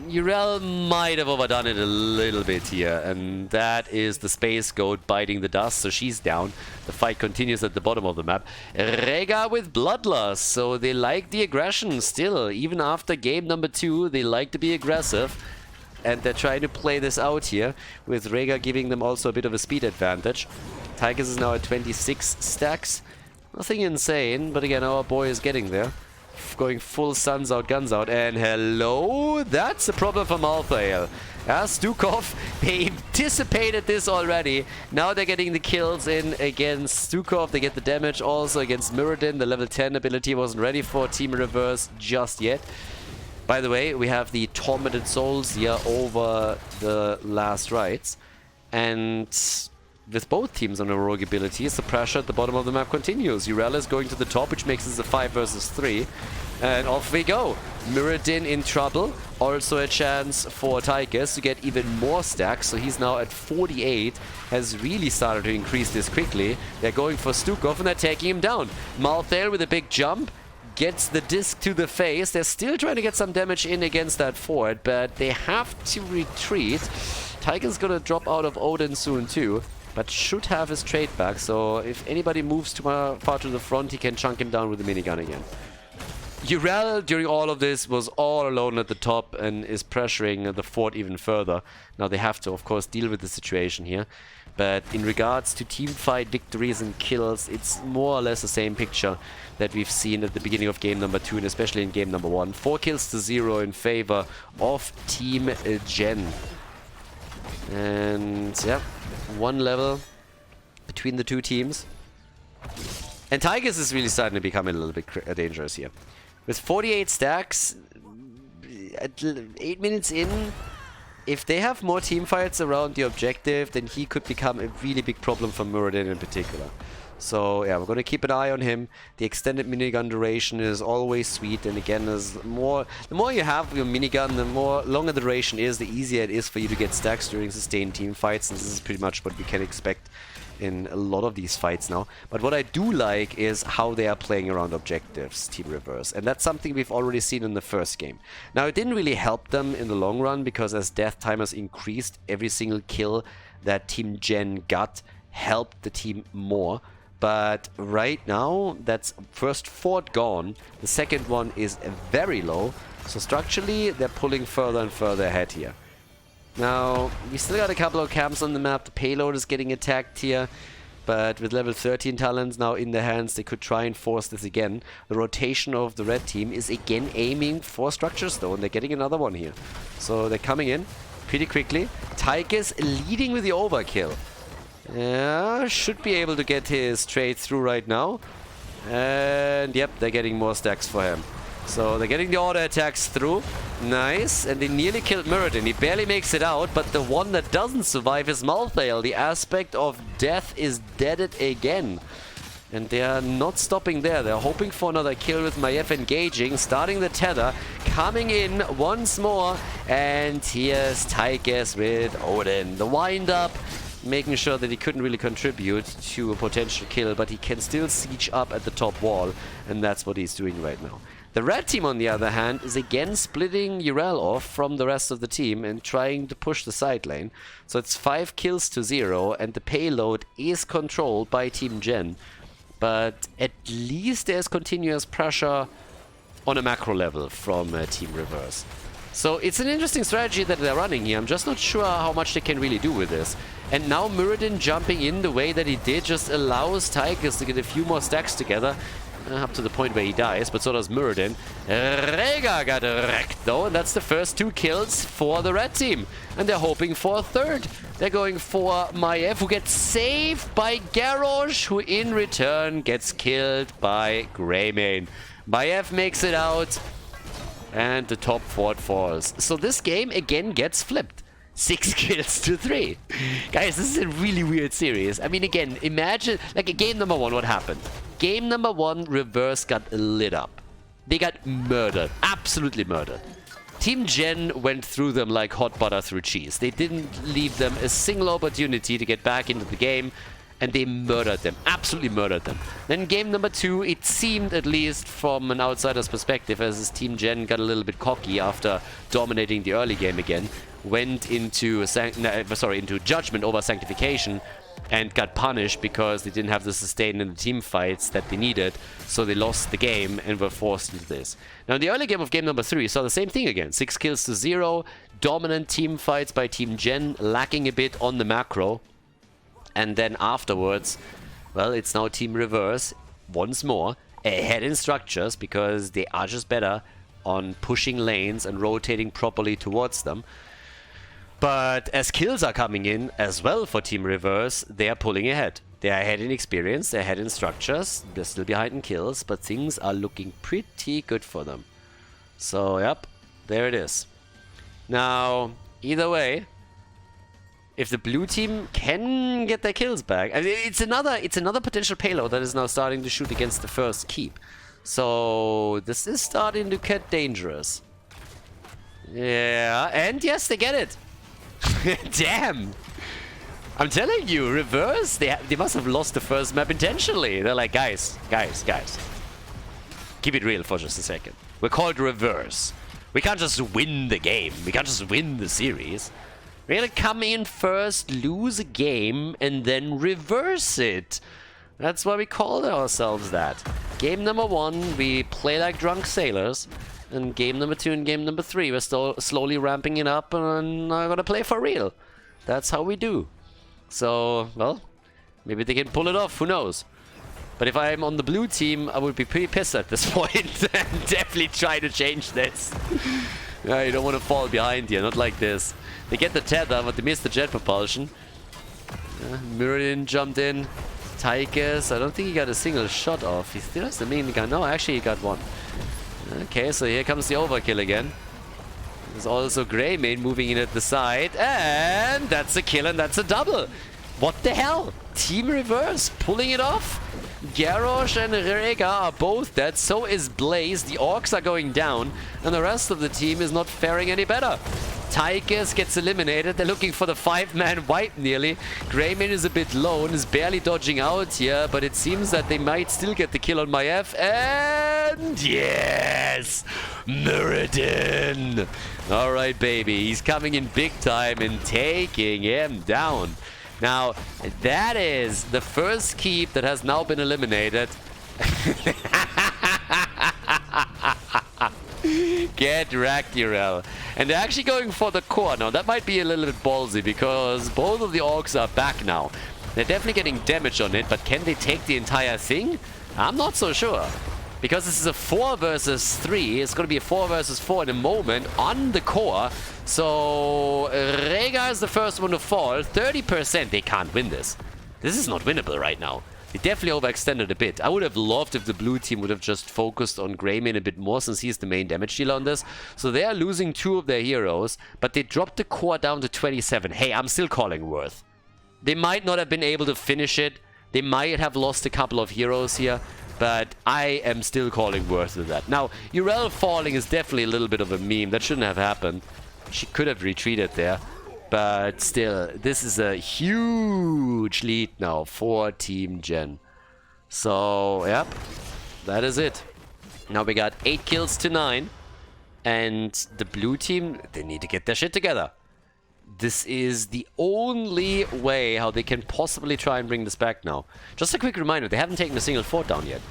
Urel might have overdone it a little bit here, and that is the Space Goat biting the dust, so she's down. The fight continues at the bottom of the map. Rega with Bloodlust, so they like the aggression still. Even after game number 2, they like to be aggressive. And they're trying to play this out here, with Rega giving them also a bit of a speed advantage. Tigers is now at 26 stacks. Nothing insane, but again, our boy is getting there. Going full suns out, guns out, and hello? That's a problem for Malthael. Yeah, Stukov, they anticipated this already. Now they're getting the kills in against Stukov. They get the damage also against Mirrodin. The level 10 ability wasn't ready for Team Reverse just yet. By the way, we have the Tormented Souls here over the last rites. And with both teams on heroic abilities, the pressure at the bottom of the map continues. Urel is going to the top, which makes this a 5 versus 3. And off we go. Mirrodin in trouble. Also a chance for Tigers to get even more stacks. So he's now at 48. Has really started to increase this quickly. They're going for Stukov and they're taking him down. Malthael with a big jump. gets the disc to the face. They're still trying to get some damage in against that fort, but they have to retreat. Tiger's gonna drop out of Odin soon too, but should have his trade back, so if anybody moves too far to the front, he can chunk him down with the minigun again. Urel, during all of this, was all alone at the top and is pressuring the fort even further. Now they have to, of course, deal with the situation here. But in regards to teamfight victories and kills, it's more or less the same picture that we've seen at the beginning of game number 2 and especially in game number 1. 4 kills to 0 in favor of Team Gen. And yeah, 1 level between the two teams. And Tigers is really starting to become a little bit dangerous here. With 48 stacks, at 8 minutes in, if they have more teamfights around the objective, then he could become a really big problem for Muradin in particular. So yeah, we're going to keep an eye on him. The extended minigun duration is always sweet, and again, the more you have your minigun, the more longer the duration is, the easier it is for you to get stacks during sustained team fights, and this is pretty much what we can expect in a lot of these fights now. But what I do like is how they are playing around objectives, Team Reverse, and that's something we've already seen in the first game. Now, it didn't really help them in the long run, because as death timers increased, every single kill that Team Gen got helped the team more. But right now, that's first fort gone, the second one is very low, so structurally they're pulling further and further ahead here. Now, we still got a couple of camps on the map. The payload is getting attacked here, but with level 13 talents now in their hands, they could try and force this again. The rotation of the red team is again aiming for structures though, and they're getting another one here. So they're coming in pretty quickly. Tigers leading with the overkill. Yeah, should be able to get his trade through right now. And yep, they're getting more stacks for him. So they're getting the auto attacks through. Nice. And they nearly killed Muradin. He barely makes it out, but the one that doesn't survive is Malthael. The aspect of death is deaded again. And they are not stopping there. They're hoping for another kill with Maiev engaging, starting the tether, coming in once more. And here's Tigers with Odin. The wind-up, making sure that he couldn't really contribute to a potential kill, but he can still siege up at the top wall, and that's what he's doing right now. The red team, on the other hand, is again splitting Urel off from the rest of the team and trying to push the side lane. So it's 5 kills to 0, and the payload is controlled by Team Gen. But at least there's continuous pressure on a macro level from Team Reverse. So it's an interesting strategy that they're running here. I'm just not sure how much they can really do with this. And now Muradin jumping in the way that he did just allows Tigers to get a few more stacks together. Up to the point where he dies, but so does Muradin. Rega got wrecked though, and that's the first 2 kills for the red team. And they're hoping for a third. They're going for Maiev, who gets saved by Garrosh, who in return gets killed by Greymane. Maiev makes it out, and the top fort falls. So this game again gets flipped. 6 kills to 3. Guys, this is a really weird series. I mean, again, imagine, like, game number 1, what happened? Game number 1, Reverse got lit up. They got murdered. Absolutely murdered. Team Gen went through them like hot butter through cheese. They didn't leave them a single opportunity to get back into the game, and they murdered them. Absolutely murdered them. Then game number 2, it seemed, at least from an outsider's perspective, as this Team Gen got a little bit cocky after dominating the early game again, went into into Judgment over Sanctification and got punished because they didn't have the sustain in the team fights that they needed, so they lost the game and were forced into this. Now in the early game of game number 3, we saw the same thing again. 6 kills to 0, dominant team fights by Team Gen, lacking a bit on the macro. And then afterwards, well, it's now Team Reverse, once more, ahead in structures because they are just better on pushing lanes and rotating properly towards them. But as kills are coming in as well for Team Reverse, they are pulling ahead. They are ahead in experience, they're ahead in structures, they're still behind in kills, but things are looking pretty good for them. So, yep, there it is. Now, either way, if the blue team can get their kills back, I mean, it's another potential payload that is now starting to shoot against the first keep. So, this is starting to get dangerous. Yeah, and yes, they get it. Damn! I'm telling you, Reverse, they must have lost the first map intentionally. They're like, guys. keep it real for just a second. We're called Reverse. We can't just win the game. We can't just win the series. We're gonna come in first, lose a game, and then reverse it. That's why we called ourselves that. Game number 1, we play like drunk sailors. And game number 2 and game number 3, we're still slowly ramping it up and I'm gonna play for real. That's how we do. So, well, maybe they can pull it off, who knows. But if I'm on the blue team, I would be pretty pissed at this point and definitely try to change this. Yeah, you don't want to fall behind here, not like this. They get the tether, but they miss the jet propulsion. Muradin jumped in. Tychus, I don't think he got a single shot off. He still has the main gun. No, actually he got one. Okay, so here comes the overkill again. There's also Greymane moving in at the side. And that's a kill and that's a double. What the hell? Team Reverse pulling it off. Garrosh and Rega are both dead. So is Blaze. The Orcs are going down. And the rest of the team is not faring any better. Tychus gets eliminated. They're looking for the 5-man wipe nearly. Greymane is a bit low and is barely dodging out here, but it seems that they might still get the kill on Maiev. And yes! Muradin! Alright, baby. He's coming in big time and taking him down. Now, that is the first keep that has now been eliminated. Get wrecked, Urel. And they're actually going for the core. Now, that might be a little bit ballsy because both of the Orcs are back now. They're definitely getting damage on it, but can they take the entire thing? I'm not so sure. Because this is a 4 versus 3. It's going to be a 4 versus 4 in a moment on the core. So, Rega is the first one to fall. 30%. They can't win this. This is not winnable right now. They definitely overextended a bit. I would have loved if the blue team would have just focused on Greymane a bit more since he's the main damage dealer on this. So they are losing 2 of their heroes, but they dropped the core down to 27. Hey, I'm still calling worth. They might not have been able to finish it. They might have lost a couple of heroes here, but I am still calling worth of that. Now, Urel falling is definitely a little bit of a meme. That shouldn't have happened. She could have retreated there. But still, this is a huge lead now for Team Gen. So, yep, that is it. Now we got 8 kills to 9. And the blue team, they need to get their shit together. This is the only way how they can possibly try and bring this back now. Just a quick reminder, they haven't taken a single fort down yet.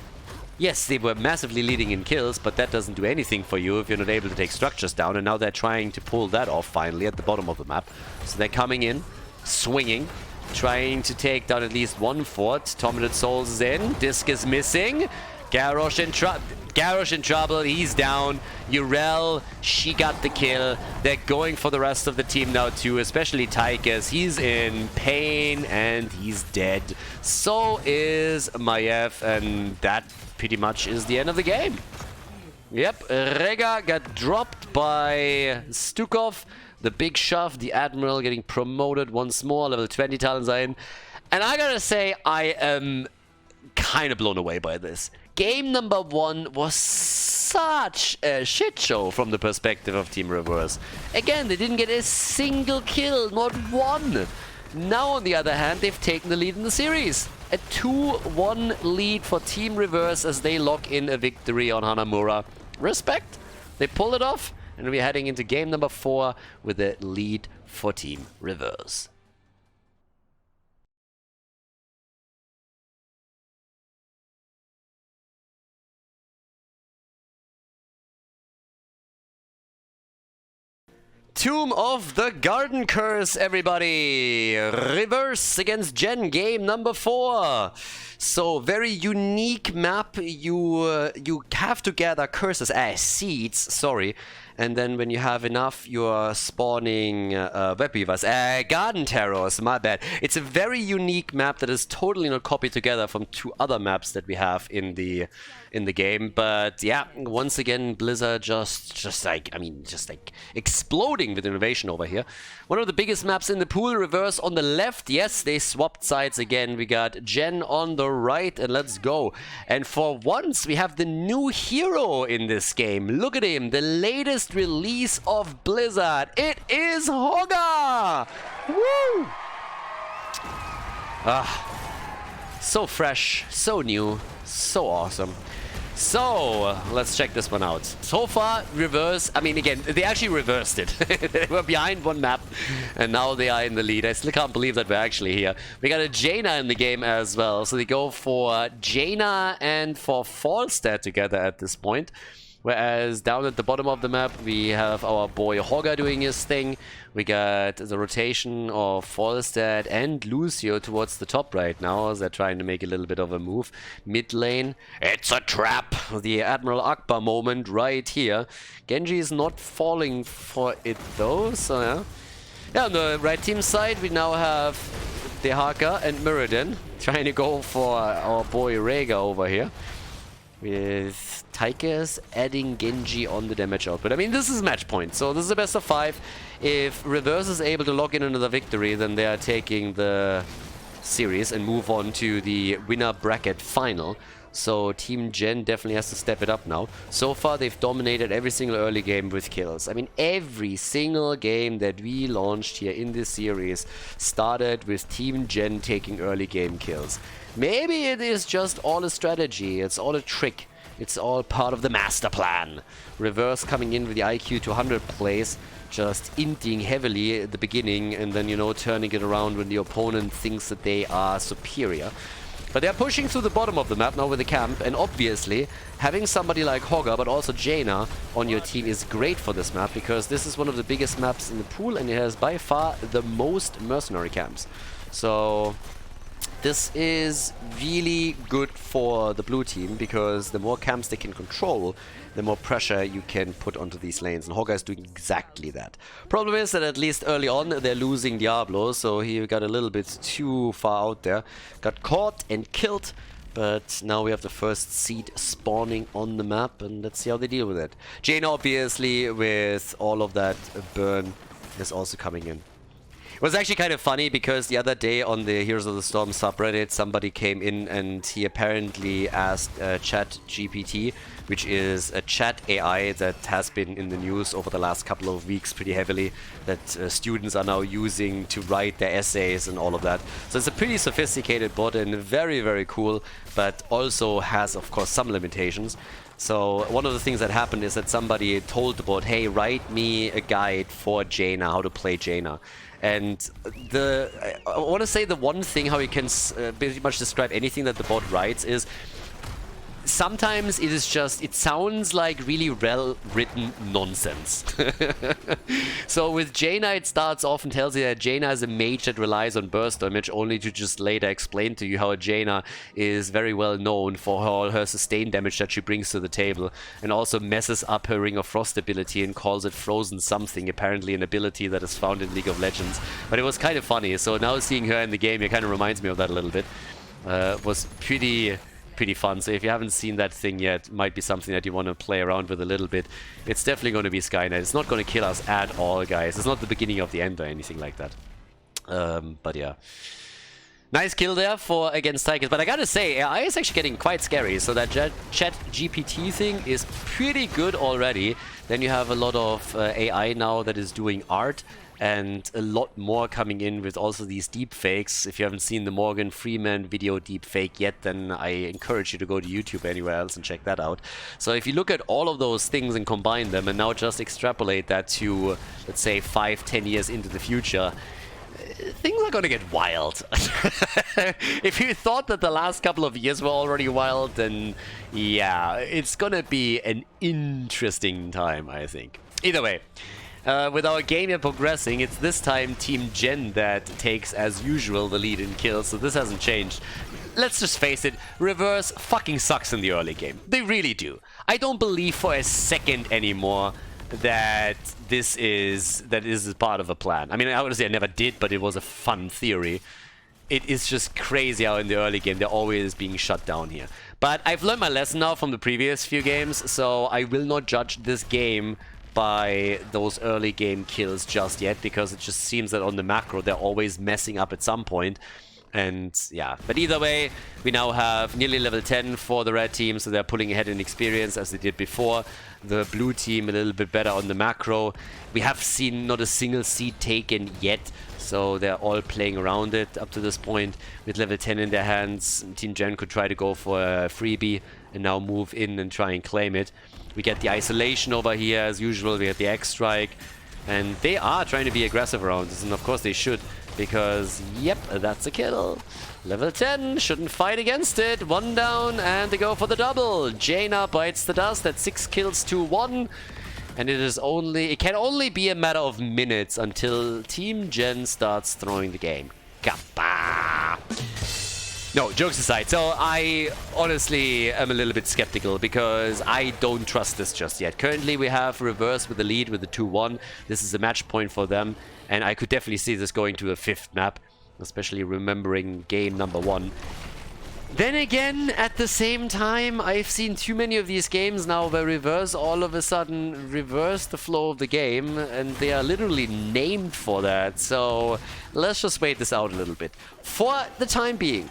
Yes, they were massively leading in kills, but that doesn't do anything for you if you're not able to take structures down. And now they're trying to pull that off finally at the bottom of the map. So they're coming in, swinging, trying to take down at least one fort. Tominated Souls is in. Disc is missing. Garrosh in trouble. He's down. Urel, she got the kill. They're going for the rest of the team now too, especially Tychus. He's in pain and he's dead. So is Maiev, and that pretty much is the end of the game. Yep, Rega got dropped by Stukov. The big shove, the Admiral getting promoted once more. Level 20 talents are in. And I gotta say, I am kind of blown away by this. Game number 1 was such a shit show from the perspective of Team Reverse. Again, they didn't get a single kill, not one. Now, on the other hand, they've taken the lead in the series. A 2-1 lead for Team Reverse as they lock in a victory on Hanamura. Respect. They pulled it off, and we're heading into game number 4 with a lead for Team Reverse. Tomb of the Garden Curse, everybody! Reverse against Gen, game number 4. So, very unique map. You have to gather curses, seeds, sorry. And then when you have enough, you're spawning Webweavers. Garden Terrors, my bad. It's a very unique map that is totally not copied together from 2 other maps that we have in the game. But yeah, once again, Blizzard just like exploding with innovation over here. One of the biggest maps in the pool, Reverse on the left. Yes, they swapped sides again. We got Gen on the right, and let's go. And for once, we have the new hero in this game. Look at him, the latest release of Blizzard. It is Hogga! Woo! So fresh, so new, so awesome. So, let's check this one out. So far, reverse. I mean, again, they actually reversed it. They were behind one map, and now they are in the lead. I still can't believe that we're actually here. We got a Jaina in the game as well. So they go for Jaina and for Falstad together at this point. Whereas down at the bottom of the map, we have our boy Hogger doing his thing. We got the rotation of Falstad and Lucio towards the top right now, as they're trying to make a little bit of a move. Mid lane, it's a trap! The Admiral Akbar moment right here. Genji is not falling for it though, so yeah. Yeah, on the right team side, we now have Dehaka and Muradin trying to go for our boy Rega over here. With Tychus adding Genji on the damage output. I mean, this is match point, so this is a best of 5. If Reverse is able to lock in another victory, then they are taking the series and move on to the winner bracket final. So Team Gen definitely has to step it up now. So far, they've dominated every single early game with kills. I mean, every single game that we launched here in this series started with Team Gen taking early game kills. Maybe it is just all a strategy, it's all a trick, it's all part of the master plan. Reverse coming in with the IQ to 100 plays, just inting heavily at the beginning and then, you know, turning it around when the opponent thinks that they are superior. But they're pushing through the bottom of the map now with the camp, and obviously having somebody like Hogger but also Jaina on your team is great for this map, because this is one of the biggest maps in the pool and it has by far the most mercenary camps. So this is really good for the blue team, because the more camps they can control, the more pressure you can put onto these lanes. And Hogger is doing exactly that. Problem is that at least early on, they're losing Diablo, so he got a little bit too far out there. Got caught and killed, but now we have the first seed spawning on the map, and let's see how they deal with it. Jaina, obviously, with all of that burn, is also coming in. It was actually kind of funny, because the other day on the Heroes of the Storm subreddit, somebody came in and he apparently asked ChatGPT, which is a chat AI that has been in the news over the last couple of weeks pretty heavily, that students are now using to write their essays and all of that. So it's a pretty sophisticated bot and very, very cool, but also has, of course, some limitations. So one of the things that happened is that somebody told the bot, hey, write me a guide for Jaina, how to play Jaina. And I want to say the one thing how you can pretty much describe anything that the bot writes is, sometimes it is just, it sounds like really well-written nonsense. So with Jaina, it starts off and tells you that Jaina is a mage that relies on burst damage, only to just later explain to you how Jaina is very well known for all her sustained damage that she brings to the table, and also messes up her Ring of Frost ability and calls it Frozen Something, apparently an ability that is found in League of Legends. But it was kind of funny, so now seeing her in the game, it kind of reminds me of that a little bit. Was pretty fun. So if you haven't seen that thing yet, might be something that you want to play around with a little bit. It's definitely going to be Skynet. It's not going to kill us at all, guys. It's not the beginning of the end or anything like that. But yeah. Nice kill there for against Tychus. But I gotta say, AI is actually getting quite scary. So that chat GPT thing is pretty good already. Then you have a lot of AI now that is doing art, and a lot more coming in with also these deepfakes. If you haven't seen the Morgan Freeman video deepfake yet, then I encourage you to go to YouTube or anywhere else and check that out. So if you look at all of those things and combine them and now just extrapolate that to, let's say, 5-10 years into the future, things are gonna get wild. If you thought that the last couple of years were already wild, then yeah, it's gonna be an interesting time, I think. Either way, with our game here progressing, it's this time Team Gen that takes, as usual, the lead in kills, so this hasn't changed. Let's just face it, Reverse fucking sucks in the early game. They really do. I don't believe for a second anymore that this is part of a plan. I mean, I would say I never did, but it was a fun theory. It is just crazy how in the early game they're always being shut down here. But I've learned my lesson now from the previous few games, so I will not judge this game by those early game kills just yet, because it just seems that on the macro they're always messing up at some point. And yeah, but either way, we now have nearly level 10 for the red team, so they're pulling ahead in experience as they did before. The blue team a little bit better on the macro. We have seen not a single seed taken yet, so they're all playing around it up to this point. With level 10 in their hands, Team Gen could try to go for a freebie and now move in and try and claim it. We get the isolation over here as usual, we get the X-Strike, and they are trying to be aggressive around this, and of course they should, because, yep, that's a kill. Level 10, shouldn't fight against it. 1 down, and they go for the double. Jaina bites the dust at 6 kills to 1. And it can only be a matter of minutes until Team Gen starts throwing the game. Kappa! No, jokes aside, so I honestly am a little bit skeptical because I don't trust this just yet. Currently we have Reverse with the lead with the 2-1. This is a match point for them, and I could definitely see this going to a 5th map, especially remembering game number 1. Then again, at the same time, I've seen too many of these games now where Reverse all of a sudden reverse the flow of the game, and they are literally named for that. So let's just wait this out a little bit. For the time being,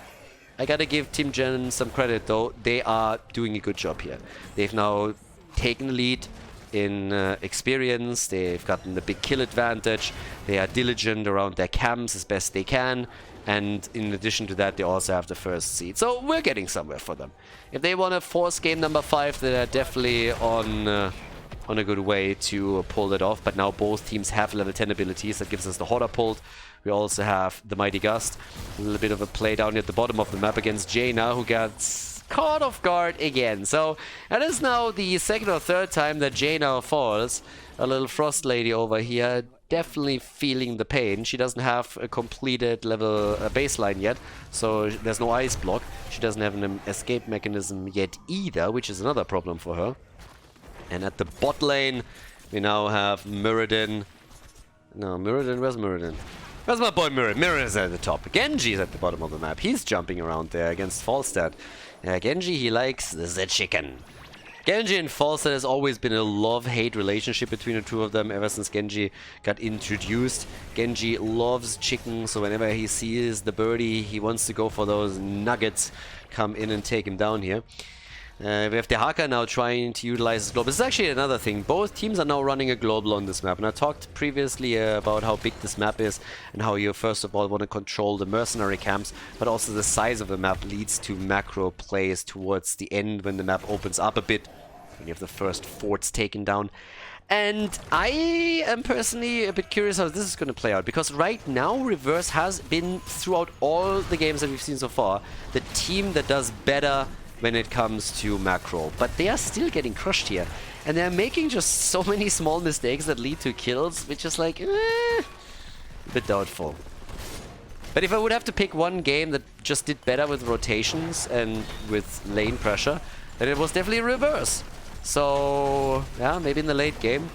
I gotta give Team Gen some credit though. They are doing a good job here. They've now taken the lead in experience. They've gotten the big kill advantage. They are diligent around their camps as best they can. And in addition to that, they also have the first seed. So we're getting somewhere for them. If they want to force game number 5, they're definitely on a good way to pull it off. But now both teams have level 10 abilities. That gives us the Horror. We also have the Mighty Gust. A little bit of a play down at the bottom of the map against Jaina, who gets caught off guard again. So that is now the 2nd or 3rd time that Jaina falls. A little Frost Lady over here, definitely feeling the pain. She doesn't have a completed level baseline yet, so there's no ice block. She doesn't have an escape mechanism yet either, which is another problem for her. And at the bot lane, we now have Muradin. No, Muradin, where's Muradin? Where's my boy Muradin? Muradin's at the top. Genji's at the bottom of the map. He's jumping around there against Falstad. Genji, he likes the chicken. Genji and Falstad has always been a love-hate relationship between the two of them ever since Genji got introduced. Genji loves chicken, so whenever he sees the birdie, he wants to go for those nuggets, come in and take him down here. We have the Haka now trying to utilize his global. This is actually another thing. Both teams are now running a global on this map. And I talked previously about how big this map is and how you first of all want to control the mercenary camps, but also the size of the map leads to macro plays towards the end when the map opens up a bit. When you have the first forts taken down. And I am personally a bit curious how this is going to play out, because right now Reverse has been, throughout all the games that we've seen so far, the team that does better when it comes to macro. But they are still getting crushed here. And they're making just so many small mistakes that lead to kills, which is like, a bit doubtful. But if I would have to pick one game that just did better with rotations and with lane pressure, then it was definitely Reverse. So, yeah, maybe in the late game,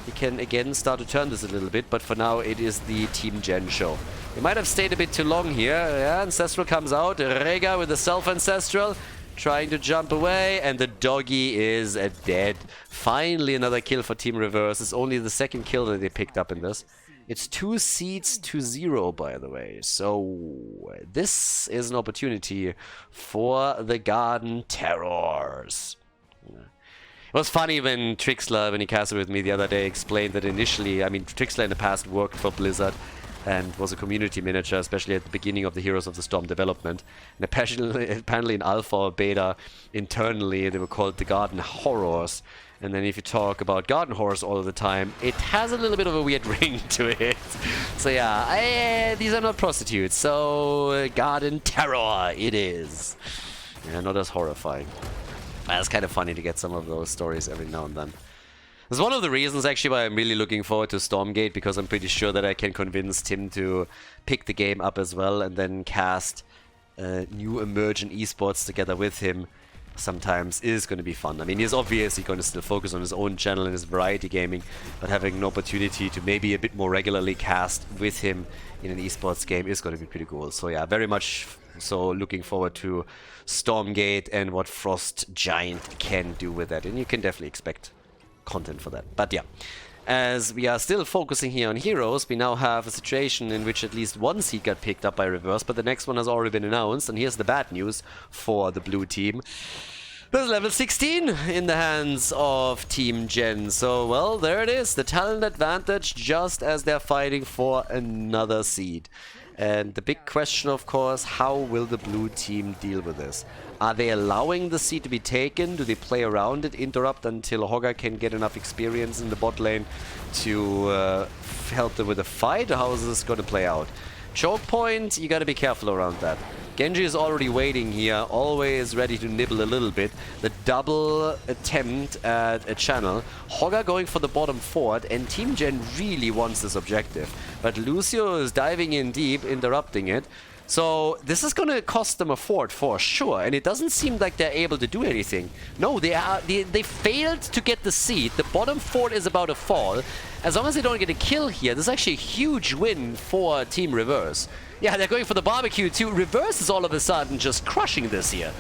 we can again start to turn this a little bit, but for now it is the Team Gen show. We might have stayed a bit too long here. Yeah, Ancestral comes out, Rega with the Self-Ancestral, trying to jump away, and the doggy is dead. Finally another kill for Team Reverse. It's only the 2nd kill that they picked up in this. It's 2 seeds to 0, by the way. So this is an opportunity for the Garden Terrors. It was funny when Trixler, when he casted with me the other day, explained that initially, I mean, Trixler in the past worked for Blizzard and was a community manager, especially at the beginning of the Heroes of the Storm development. And apparently in Alpha or Beta, internally, they were called the Garden Horrors. And then if you talk about Garden Horrors all the time, it has a little bit of a weird ring to it. So yeah, these are not prostitutes, so Garden Terror it is. Yeah, not as horrifying. It's kind of funny to get some of those stories every now and then. It's one of the reasons actually why I'm really looking forward to Stormgate, because I'm pretty sure that I can convince Tim to pick the game up as well and then cast new emergent esports together with him. Sometimes is going to be fun. I mean, he's obviously going to still focus on his own channel and his variety gaming, but having an opportunity to maybe a bit more regularly cast with him in an esports game is going to be pretty cool. So yeah, very much so looking forward to Stormgate and what Frost Giant can do with that. And you can definitely expect content for that. But yeah, as we are still focusing here on heroes, we now have a situation in which at least one seed got picked up by Reverse, but the next one has already been announced. And here's the bad news for the blue team. There's level 16 in the hands of Team Gen. So, well, there it is. The talent advantage just as they're fighting for another seed. And the big question, of course, how will the blue team deal with this? Are they allowing the seed to be taken? Do they play around it, interrupt until Hogger can get enough experience in the bot lane to help them with the fight? How is this going to play out? Choke point, you got to be careful around that. Genji is already waiting here, always ready to nibble a little bit. The double attempt at a channel. Hogger going for the bottom fort, and Team Gen really wants this objective. But Lucio is diving in deep, interrupting it. So this is going to cost them a fort for sure, and it doesn't seem like they're able to do anything. No, they failed to get the seed. The bottom fort is about to fall. As long as they don't get a kill here, this is actually a huge win for Team Reverse. Yeah, they're going for the barbecue too. Reverse is all of a sudden just crushing this here.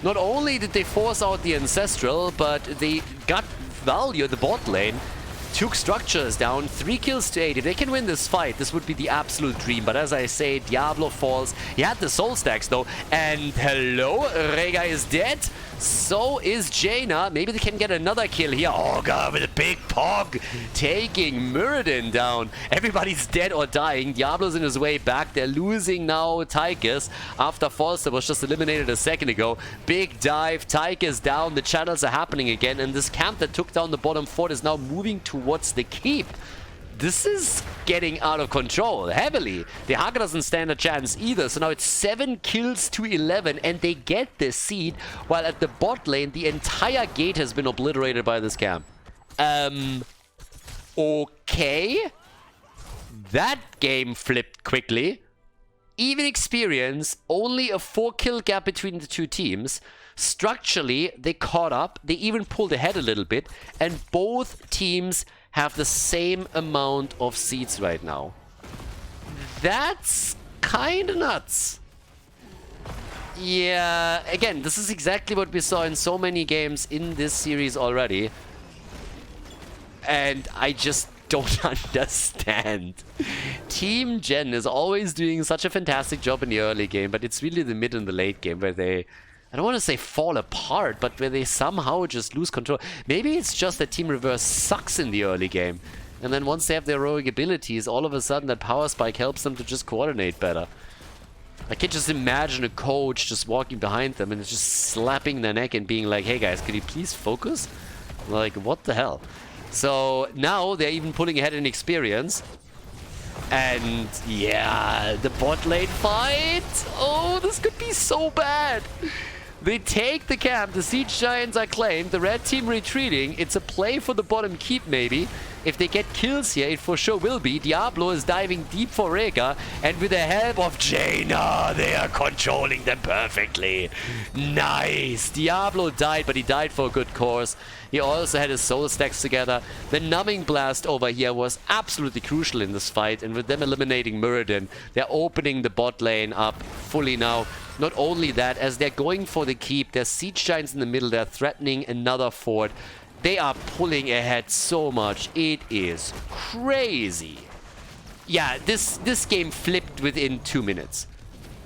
Not only did they force out the Ancestral, but they got value at the bot lane. Took structures down, 3 kills to 8. If they can win this fight, this would be the absolute dream. But as I say, Diablo falls. He had the soul stacks though. And hello, Rega is dead. So is Jaina. Maybe they can get another kill here. Oh god, with a big pog. Taking Muradin down. Everybody's dead or dying. Diablo's in his way back. They're losing now Tychus after Falster was just eliminated a second ago. Big dive. Tychus down. The channels are happening again. And this camp that took down the bottom fort is now moving towards the keep. This is getting out of control heavily. The Haga doesn't stand a chance either. So now it's 7 kills to 11 and they get the seed, while at the bot lane the entire gate has been obliterated by this camp. Okay. That game flipped quickly. Even experience, only a 4-kill gap between the two teams. Structurally, they caught up. They even pulled ahead a little bit. And both teams have the same amount of seeds right now. That's kind of nuts. Yeah, again, this is exactly what we saw in so many games in this series already. And I just don't understand. Team Gen is always doing such a fantastic job in the early game, but it's really the mid and the late game where they, I don't want to say fall apart, but where they somehow just lose control. Maybe it's just that Team Reverse sucks in the early game. And then once they have their heroic abilities, all of a sudden that power spike helps them to just coordinate better. I can just imagine a coach just walking behind them and just slapping their neck and being like, hey guys, can you please focus? Like, what the hell? So now they're even pulling ahead in experience. And yeah, the bot lane fight. Oh, this could be so bad. They take the camp. The Siege Giants are claimed. The red team retreating. It's a play for the bottom keep, maybe. If they get kills here, it for sure will be. Diablo is diving deep for Rega. And with the help of Jaina, they are controlling them perfectly. Nice. Diablo died, but he died for a good cause. He also had his soul stacks together. The numbing blast over here was absolutely crucial in this fight. And with them eliminating Muradin, they're opening the bot lane up fully now. Not only that, as they're going for the keep, there's Siege Giants in the middle. They're threatening another fort. They are pulling ahead so much. It is crazy. Yeah, this game flipped within 2 minutes.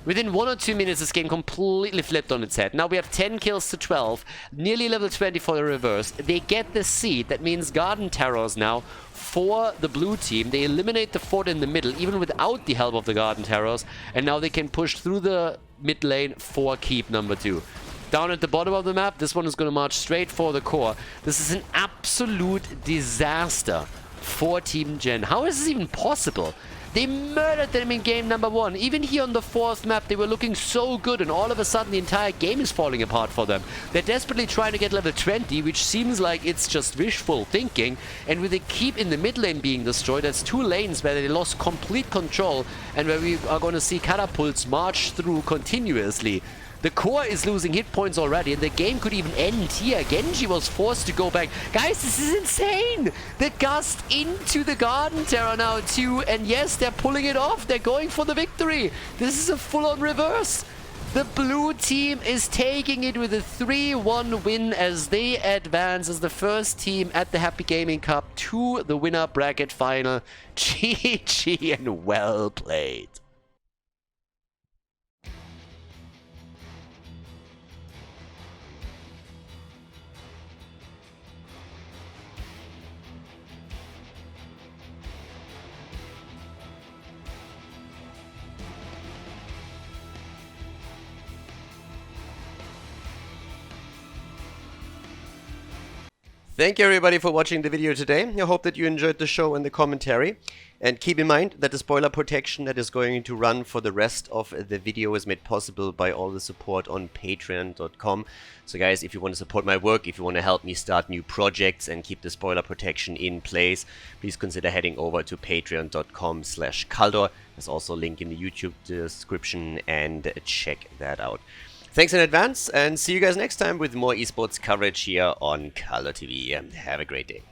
Within 1 or 2 minutes, this game completely flipped on its head. Now we have 10 kills to 12. Nearly level 20 for the reverse. They get the seed. That means Garden Terrors now for the blue team. They eliminate the fort in the middle, even without the help of the Garden Terrors. And now they can push through the mid lane for keep number 2. Down at the bottom of the map, this one is going to march straight for the core. This is an absolute disaster for Team Gen. How is this even possible? They murdered them in game number 1. Even here on the 4th map, they were looking so good, and all of a sudden the entire game is falling apart for them. They're desperately trying to get level 20, which seems like it's just wishful thinking. And with the keep in the mid lane being destroyed, that's 2 lanes where they lost complete control, and where we are going to see catapults march through continuously. The core is losing hit points already, and the game could even end here. Genji was forced to go back. Guys, this is insane! The gust into the Garden Terror now too, and yes, they're pulling it off. They're going for the victory. This is a full-on reverse. The blue team is taking it with a 3-1 win as they advance as the first team at the Happy Gaming Cup to the winner bracket final. GG and well played. Thank you everybody for watching the video today. I hope that you enjoyed the show and the commentary. And keep in mind that the spoiler protection that is going to run for the rest of the video is made possible by all the support on patreon.com. So guys, if you want to support my work, if you want to help me start new projects and keep the spoiler protection in place, please consider heading over to patreon.com/Khaldor. There's also a link in the YouTube description, and check that out. Thanks in advance, and see you guys next time with more esports coverage here on Khaldor TV. Have a great day.